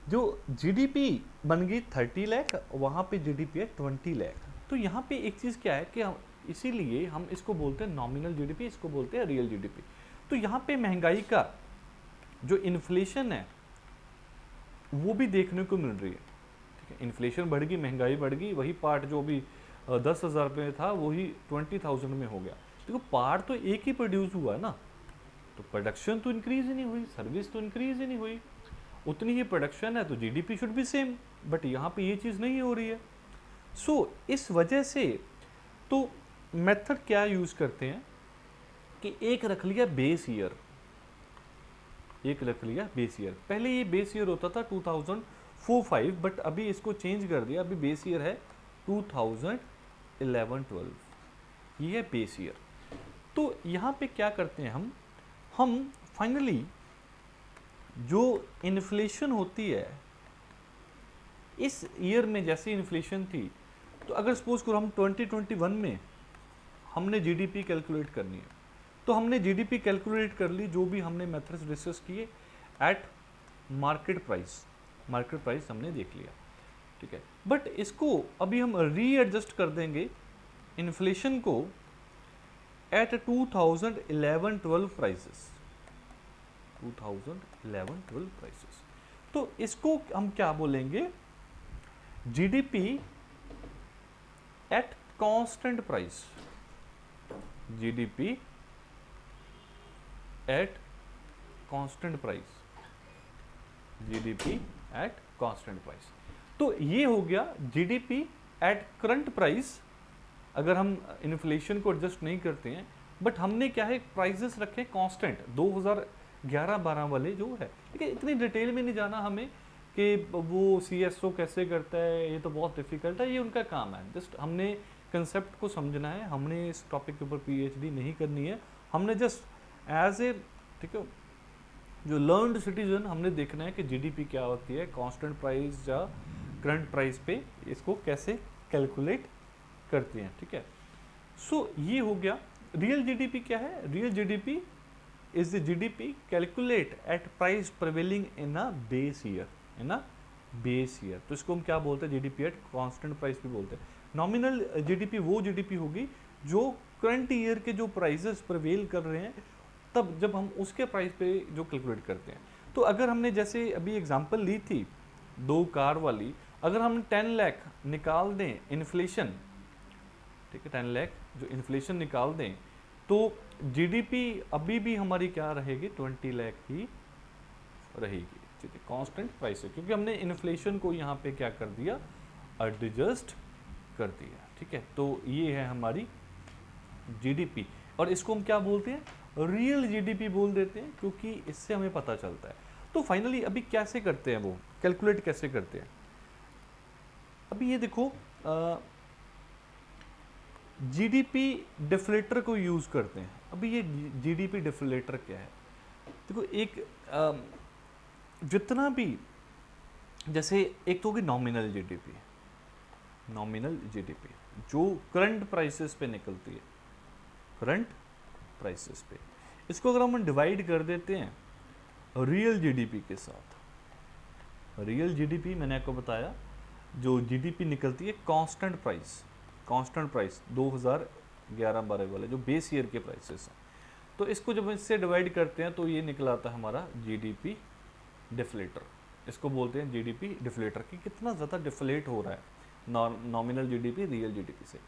जो जीडीपी बन गई 30 लाख, वहाँ पे जीडीपी है 20 लाख। तो यहाँ पे एक चीज़ क्या है कि इसीलिए हम इसको बोलते हैं नॉमिनल जीडीपी, इसको बोलते हैं रियल जीडीपी। तो यहाँ पे महंगाई का जो इन्फ्लेशन है वो भी देखने को मिल रही है। ठीक है, इन्फ्लेशन बढ़ गई, महंगाई बढ़ गई, वही पार्ट जो भी 10,000 में था वही 20,000 में हो गया। देखो पार्ट तो एक ही प्रोड्यूस हुआ है ना, तो प्रोडक्शन तो इंक्रीज ही नहीं हुई, सर्विस तो इंक्रीज ही नहीं हुई, उतनी ही प्रोडक्शन है तो GDP should be same, but यहाँ पे ये चीज़ नहीं हो रही है। सो इस वजह से तो मेथड क्या यूज़ करते हैं कि एक रख लिया बेस ईयर, एक रख लिया बेस ईयर। पहले ये बेस ईयर होता था 2004-05, बट अभी इसको चेंज कर दिया, अभी बेस ईयर है 2011-12, ये है बेस ईयर। तो यहाँ पे क्या करते हैं हम फाइनली जो इन्फ्लेशन होती है इस ईयर में, जैसे इन्फ्लेशन थी, तो अगर सपोज करो हम 2021 में हमने जीडीपी कैलकुलेट करनी है, तो हमने जीडीपी कैलकुलेट कर ली, जो भी हमने मेथड्स डिस्कस किए eight market price, market price हमने देख लिया। ठीक है, बट इसको अभी हम रीएडजस्ट कर देंगे इन्फ्लेशन को एट 2011-12 प्राइसेस, 2011-12 प्राइसेस। तो इसको हम क्या बोलेंगे, GDP at constant price, GDP at constant price, GDP at constant price. तो ये हो गया जीडीपी एट करंट प्राइस, अगर हम इन्फ्लेशन को एडजस्ट नहीं करते हैं, बट हमने क्या है प्राइसेस रखे कांस्टेंट 2011-12 वाले जो है। ठीक है, इतनी डिटेल में नहीं जाना हमें कि वो सीएसओ कैसे करता है, ये तो बहुत डिफिकल्ट है, ये उनका काम है। जस्ट हमने कंसेप्ट को समझना है, हमने इस टॉपिक के ऊपर पीएचडी नहीं करनी है, हमने जस्ट एज ए, ठीक है, जो लर्नड सिटीजन हमने देखना है कि जीडीपी क्या होती है, कांस्टेंट प्राइस या करंट प्राइस पे इसको कैसे कैलकुलेट करते हैं। ठीक है, सो ये हो गया। रियल जीडीपी क्या है, real GDP is the GDP calculate at price prevailing in a base year, in a base year. तो इसको हम क्या बोलते हैं, जीडीपी एट कांस्टेंट प्राइस भी बोलते हैं। नॉमिनल जीडीपी वो जीडीपी होगी जो करंट ईयर के जो प्राइसेस प्रिवेल कर रहे हैं, तब जब हम उसके प्राइस पे जो कैलकुलेट करते हैं। तो अगर हमने जैसे अभी एग्जांपल ली थी 2 कार वाली, अगर हम 10 लाख निकाल दें इन्फ्लेशन, ठीक है, 10 लाख जो इन्फ्लेशन निकाल दें, तो जीडीपी अभी भी हमारी क्या रहेगी, 20 लाख ही रहेगी। ठीक है, कांस्टेंट प्राइस है, क्योंकि हमने इन्फ्लेशन को यहाँ पे क्या कर दिया, एडजस्ट कर दिया। ठीक है, तो ये है हमारी जीडीपी, और इसको हम क्या बोलते हैं, रियल जीडीपी बोल देते हैं, क्योंकि इससे हमें पता चलता है। तो फाइनली अभी कैसे करते हैं, वो कैलकुलेट कैसे करते हैं। अभी ये देखो, जीडीपी डिफलेटर को यूज करते हैं। अभी ये जीडीपी डिफलेटर क्या है, देखो एक जितना भी, जैसे एक तो होगी नॉमिनल जीडीपी, नॉमिनल जीडीपी जो करंट प्राइसेस पे निकलती है, करंट प्राइसेस पे। इसको अगर हम डिवाइड कर देते हैं रियल जीडीपी के साथ, रियल जीडीपी मैंने आपको बताया जो जीडीपी निकलती है कांस्टेंट प्राइस, कांस्टेंट प्राइस 2011-12 वाले जो बेस ईयर के प्राइसेस हैं, तो इसको जब इससे डिवाइड करते हैं तो ये निकल आता है हमारा जीडीपी डिफ्लेटर। इसको बोलते हैं जीडीपी डिफ्लेटर कि कितना ज़्यादा डिफ्लेट हो रहा है नॉमिनल जीडीपी रियल जीडीपी से।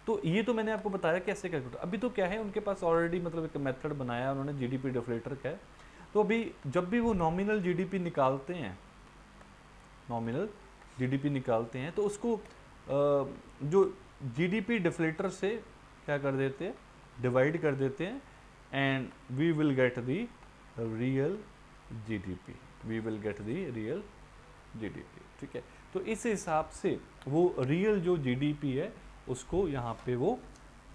तो ये तो मैंने आपको बताया कैसे कैलकुलेट। अभी तो क्या है उनके पास ऑलरेडी मतलब एक मेथड बनाया उन्होंने जीडीपी डिफ्लेटर का है। तो अभी जब भी वो नॉमिनल जीडीपी निकालते हैं, नॉमिनल जीडीपी निकालते हैं तो उसको जो जीडीपी डिफ्लेटर से क्या कर देते हैं, डिवाइड कर देते हैं and we will get the real GDP, we will get the real GDP. ठीक है, तो इस हिसाब से वो रियल जो जीडीपी है उसको यहाँ पे वो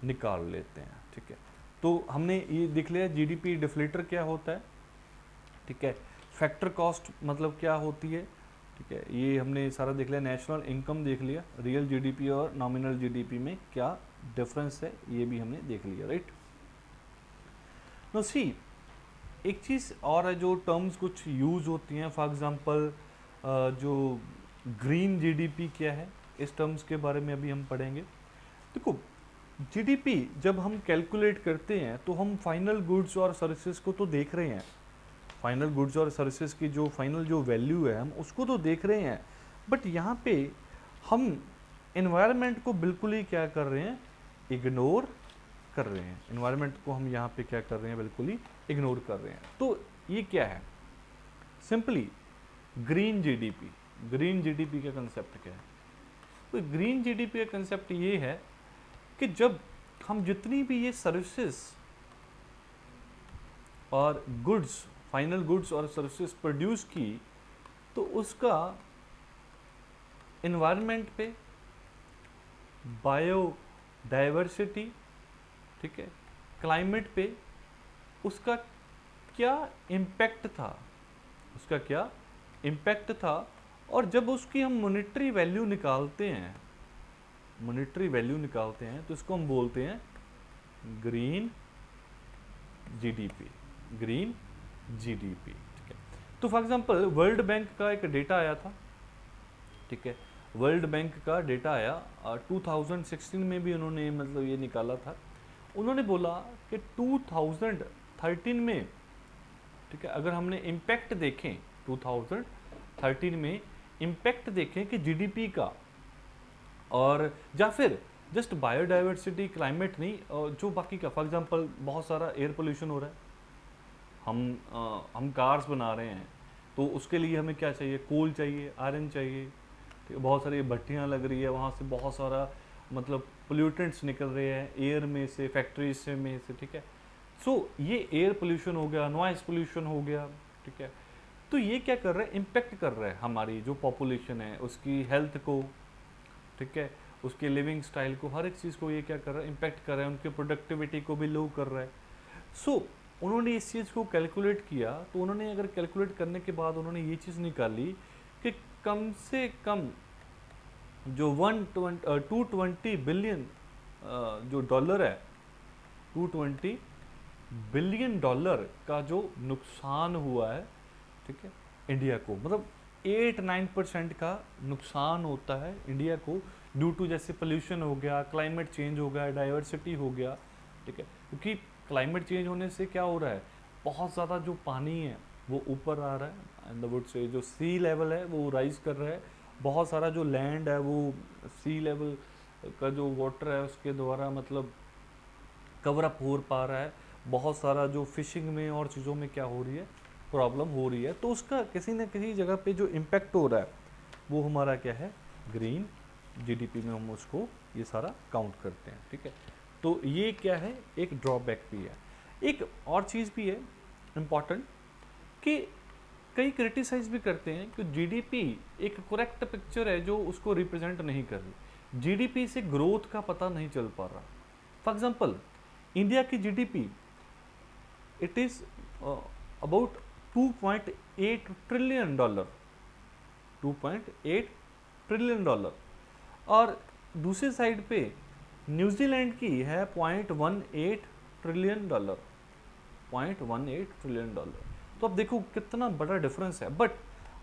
निकाल लेते हैं। ठीक है, तो हमने ये देख लिया जीडीपी डिफ्लेटर क्या होता है। ठीक है, फैक्टर कॉस्ट मतलब क्या होती है। ठीक है, ये हमने सारा देख लिया। नेशनल इनकम देख लिया, रियल जीडीपी और नॉमिनल जीडीपी में क्या डिफरेंस है ये भी हमने देख लिया। राइट, नो सी एक चीज़ और है जो टर्म्स कुछ यूज़ होती हैं। फॉर एग्जांपल जो ग्रीन जीडीपी क्या है, इस टर्म्स के बारे में अभी हम पढ़ेंगे। देखो जीडीपी जब हम कैलकुलेट करते हैं तो हम फाइनल गुड्स और सर्विसेज को तो देख रहे हैं, फाइनल गुड्स और सर्विसेज की जो फाइनल जो वैल्यू है हम उसको तो देख रहे हैं, बट यहाँ पे हम एनवायरनमेंट को बिल्कुल ही क्या कर रहे हैं, इग्नोर कर रहे हैं। एनवायरनमेंट को हम यहाँ पे क्या कर रहे हैं, बिल्कुल ही इग्नोर कर रहे हैं। तो ये क्या है, simply green GDP. Green GDP का कंसेप्ट क्या है? तो ग्रीन जीडीपी का कंसेप्ट ये है कि जब हम जितनी भी ये सर्विसेज और गुड्स, फाइनल गुड्स और सर्विसेज प्रोड्यूस की, तो उसका एनवायरनमेंट पे, बायोडाइवर्सिटी, ठीक है, क्लाइमेट पे उसका क्या इम्पैक्ट था, उसका क्या इम्पैक्ट था। और जब उसकी हम मॉनेटरी वैल्यू निकालते हैं, मॉनेटरी वैल्यू निकालते हैं तो इसको हम बोलते हैं ग्रीन जीडीपी, ग्रीन जीडीपी। ठीक है, तो फॉर एग्जांपल वर्ल्ड बैंक का एक डेटा आया था। ठीक है, वर्ल्ड बैंक का डेटा आया 2016 में भी उन्होंने मतलब ये निकाला था। उन्होंने बोला कि 2013 में, ठीक है, अगर हमने इम्पैक्ट देखें 2013 में इम्पैक्ट देखें कि जीडीपी का, और या फिर जस्ट बायोडाइवर्सिटी, क्लाइमेट नहीं, और जो बाकी का, फॉर एग्जांपल बहुत सारा एयर पोल्यूशन हो रहा है, हम कार्स बना रहे हैं तो उसके लिए हमें क्या चाहिए, कोल चाहिए, आयरन चाहिए। ठीक है, बहुत सारी भट्टियाँ लग रही है, वहाँ से बहुत सारा मतलब पोल्यूटेंट्स निकल रहे हैं एयर में से, फैक्ट्रीज से में से। ठीक है, सो ये एयर पोल्यूशन हो गया, नॉइस पोल्यूशन हो गया। ठीक है, तो ये क्या कर रहा है, इम्पेक्ट कर रहा है हमारी जो पॉपुलेशन है उसकी हेल्थ को, ठीक है, उसके लिविंग स्टाइल को, हर एक चीज़ को ये क्या कर रहा है, इम्पेक्ट कर रहा है, उनके प्रोडक्टिविटी को भी लो कर रहा है। सो उन्होंने इस चीज़ को कैलकुलेट किया, तो उन्होंने अगर कैलकुलेट करने के बाद उन्होंने ये चीज़ निकाली कि कम से कम जो 220 बिलियन जो डॉलर है, 220 बिलियन डॉलर का जो नुकसान हुआ है, ठीक है, इंडिया को, मतलब 8-9% का नुकसान होता है इंडिया को ड्यू टू जैसे पोल्यूशन हो गया, क्लाइमेट चेंज हो गया, डाइवर्सिटी हो गया। ठीक है, क्योंकि क्लाइमेट चेंज होने से क्या हो रहा है, बहुत ज़्यादा जो पानी है वो ऊपर आ रहा है, एंड द वुड से जो सी लेवल है वो राइज कर रहा है, बहुत सारा जो लैंड है वो सी लेवल का जो वाटर है उसके द्वारा मतलब कवर अप हो पा रहा है, बहुत सारा जो फिशिंग में और चीज़ों में क्या हो रही है, प्रॉब्लम हो रही है। तो उसका किसी न किसी जगह पे जो इम्पैक्ट हो रहा है वो हमारा क्या है, ग्रीन जीडीपी में हम उसको ये सारा काउंट करते हैं। ठीक है, तो ये क्या है, एक ड्रॉबैक भी है। एक और चीज़ भी है इम्पॉर्टेंट कि कई क्रिटिसाइज भी करते हैं कि जीडीपी एक करेक्ट पिक्चर है जो उसको रिप्रेजेंट नहीं कर रही, जीडीपी से ग्रोथ का पता नहीं चल पा रहा। फॉर एग्जांपल इंडिया की GDP it is about 2.8 trillion dollar, 2.8 trillion dollar, और दूसरी साइड पे न्यूजीलैंड की है $0.18 ट्रिलियन, $0.18 ट्रिलियन। तो अब देखो कितना बड़ा डिफरेंस है। बट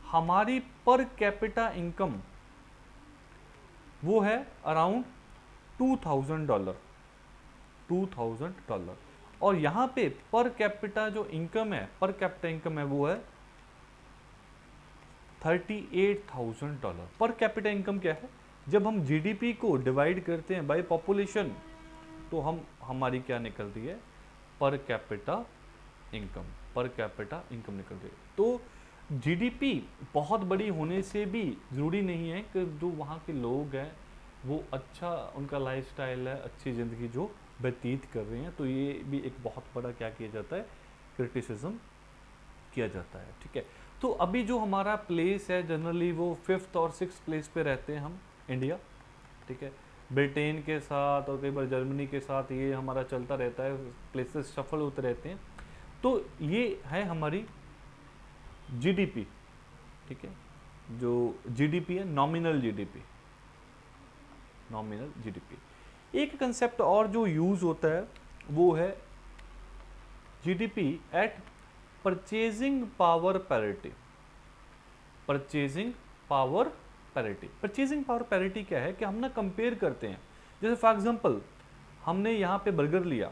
हमारी पर कैपिटा इनकम वो है अराउंड $2,000, $2,000। और यहाँ पे पर कैपिटा जो इनकम है, पर कैपिटा इनकम है वो है $38,000। पर कैपिटा इनकम क्या है? जब हम जीडीपी को डिवाइड करते हैं बाय पॉपुलेशन तो हमारी क्या निकलती है? Per capita income, per capita income निकल रही है। तो जीडीपी बहुत बड़ी होने से भी ज़रूरी नहीं है कि जो वहाँ के लोग हैं वो अच्छा उनका लाइफस्टाइल है, अच्छी ज़िंदगी जो व्यतीत कर रहे हैं। तो ये भी एक बहुत बड़ा क्या किया जाता है? क्रिटिसिज्म किया जाता है। ठीक है, तो अभी जो हमारा प्लेस है जनरली वो 5th और 6th प्लेस पे रहते हैं हम, इंडिया। ठीक है, ब्रिटेन के साथ और कई बार जर्मनी के साथ ये हमारा चलता रहता है, प्लेसेस शफल होते रहते हैं। तो ये है हमारी जीडीपी। ठीक है, जो जीडीपी है नॉमिनल जीडीपी, नॉमिनल जीडीपी। एक कंसेप्ट और जो यूज होता है वो है GDP at purchasing power parity. Purchasing power parity, purchasing power parity क्या है कि हम ना कंपेयर करते हैं। जैसे फॉर एग्जांपल हमने यहाँ पे बर्गर लिया,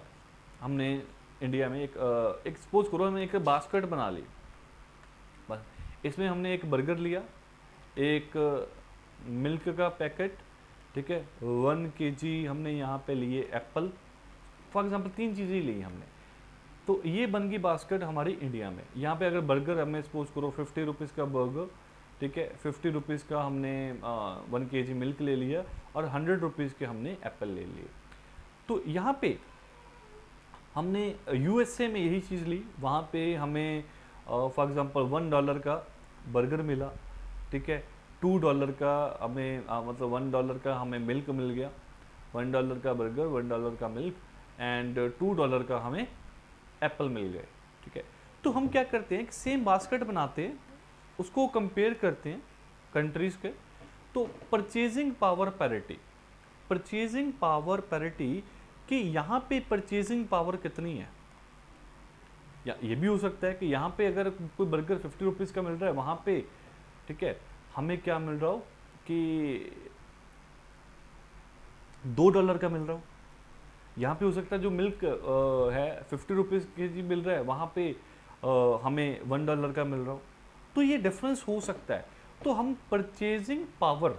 हमने इंडिया में एक सपोज करो हमने एक बास्केट बना ली, बस इसमें हमने एक बर्गर लिया, एक मिल्क का पैकेट, ठीक है, 1 kg हमने यहाँ पे लिए एप्पल, फॉर एग्जांपल 3 चीज़ें ली हमने। तो ये बन गई बास्केट हमारी इंडिया में। यहाँ पे अगर बर्गर हमें सपोज करो 50 रुपीज़ का बर्गर, ठीक है, 50 रुपीज़ का हमने 1 kg मिल्क ले लिया और 100 रुपीज़ के हमने एप्पल ले लिए। तो यहाँ पे हमने यूएसए में यही चीज़ ली, वहाँ पे हमें फॉर एग्जांपल $1 का बर्गर मिला, ठीक है, $2 का हमें मतलब $1 का हमें मिल्क मिल गया, $1 का बर्गर, $1 का मिल्क एंड $2 का हमें एप्पल मिल गए। ठीक है, तो हम क्या करते हैं कि सेम बास्केट बनाते हैं, उसको कंपेयर करते हैं कंट्रीज के। तो purchasing power parity, purchasing power parity कि यहाँ पे परचेजिंग पावर कितनी है, या ये भी हो सकता है कि यहाँ पे अगर कोई बर्गर 50 रुपीज़ का मिल रहा है, वहाँ पे ठीक है हमें क्या मिल रहा हो कि $2 का मिल रहा हो। यहाँ पे हो सकता है जो मिल्क है 50 रुपीज़ kg मिल रहा है, वहाँ पे हमें $1 का मिल रहा हो। तो ये डिफरेंस हो सकता है। तो हम परचेजिंग पावर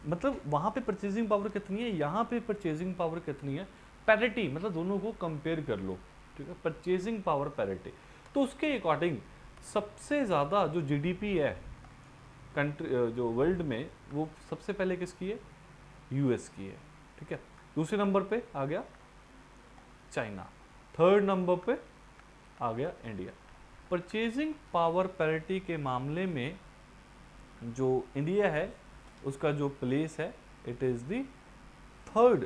मतलब वहाँ पे परचेजिंग पावर कितनी है, यहाँ पे परचेजिंग पावर कितनी है, पैरिटी मतलब दोनों को कंपेयर कर लो। ठीक है, परचेजिंग पावर पैरिटी। तो उसके अकॉर्डिंग सबसे ज़्यादा जो जीडीपी है कंट्री जो वर्ल्ड में, वो सबसे पहले किसकी है? यूएस की है। ठीक है, दूसरे नंबर पे आ गया चाइना, थर्ड नंबर पे आ गया इंडिया। परचेजिंग पावर पैरिटी के मामले में जो इंडिया है उसका जो प्लेस है it is the 3rd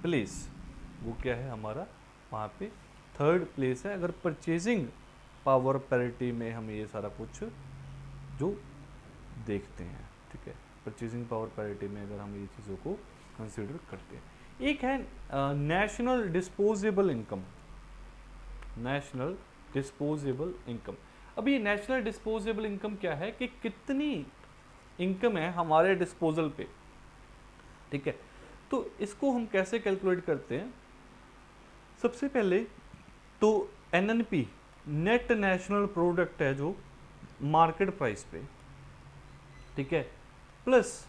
place. वो क्या है हमारा, वहाँ पे 3rd प्लेस है अगर परचेजिंग पावर पैरिटी में हम ये सारा कुछ जो देखते हैं। ठीक है, परचेजिंग पावर पैरिटी में अगर हम ये चीज़ों को कंसिडर करते हैं। एक है national disposable income, national disposable income. अभी ये नेशनल डिस्पोजेबल इनकम क्या है कि कितनी इनकम है हमारे डिस्पोजल पे। ठीक है, तो इसको हम कैसे कैलकुलेट करते हैं? सबसे पहले तो एनएनपी नेट नेशनल प्रोडक्ट है जो मार्केट प्राइस पे, ठीक है, plus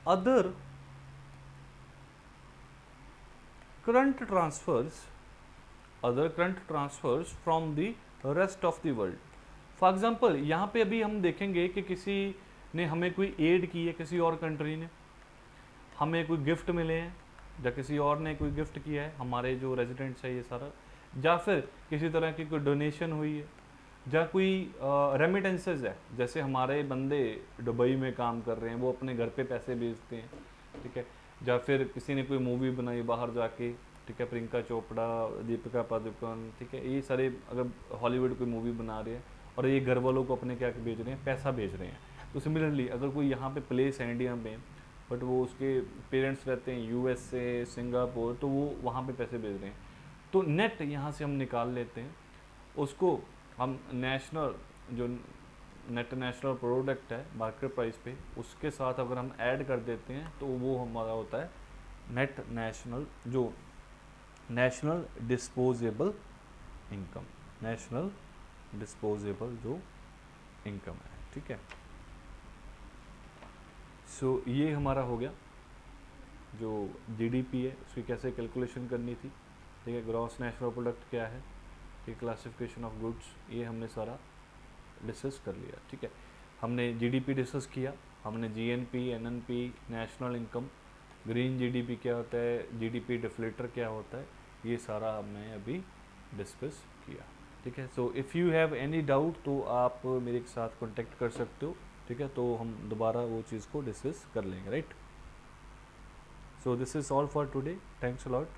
other current transfers, other current transfers from the rest of the world. For example यहाँ पे अभी हम देखेंगे कि किसी ने हमें कोई एड की है, किसी और कंट्री ने हमें कोई गिफ्ट मिले हैं, या किसी और ने कोई गिफ्ट किया है हमारे जो रेजिडेंट्स है ये सारा, या फिर किसी तरह की कोई डोनेशन हुई है, या कोई रेमिटेंसेज है, जैसे हमारे बंदे दुबई में काम कर रहे हैं वो अपने घर पे पैसे भेजते हैं। ठीक है, या फिर किसी ने कोई मूवी बनाई बाहर जाके, ठीक है, प्रियंका चोपड़ा, दीपिका पादुकोण, ठीक है, ये सारे अगर हॉलीवुड कोई मूवी बना रहे हैं और ये घर वालों को अपने क्या भेज रहे हैं, पैसा भेज रहे हैं। तो सिमिलरली अगर कोई यहाँ पे प्लेस है इंडिया में बट वो उसके पेरेंट्स रहते हैं यूएसए, सिंगापुर, तो वो वहाँ पे पैसे भेज रहे हैं। तो नेट यहाँ से हम निकाल लेते हैं, उसको हम नेशनल जो नेट नेशनल प्रोडक्ट है मार्केट प्राइस पे, उसके साथ अगर हम ऐड कर देते हैं तो वो हमारा होता है नेट नेशनल जो national disposable income, national disposable जो इनकम है, ठीक है। सो ये हमारा हो गया जो जीडीपी है उसकी कैसे कैलकुलेशन करनी थी, ठीक है। ग्रॉस नेशनल प्रोडक्ट क्या है, ठीक, क्लासिफिकेशन ऑफ गुड्स, ये हमने सारा डिस्कस कर लिया, ठीक है। हमने जीडीपी डिस्कस किया, हमने GNP, NNP, national income, green GDP क्या होता है, जीडीपी डिफ्लेटर क्या होता है, ये सारा हमने अभी डिस्कस किया, ठीक है। So if you have any doubt तो आप मेरे साथ कांटेक्ट कर सकते हो, ठीक है। तो हम दोबारा वो चीज़ को डिस्कस कर लेंगे, right. So this is all for today, thanks a lot.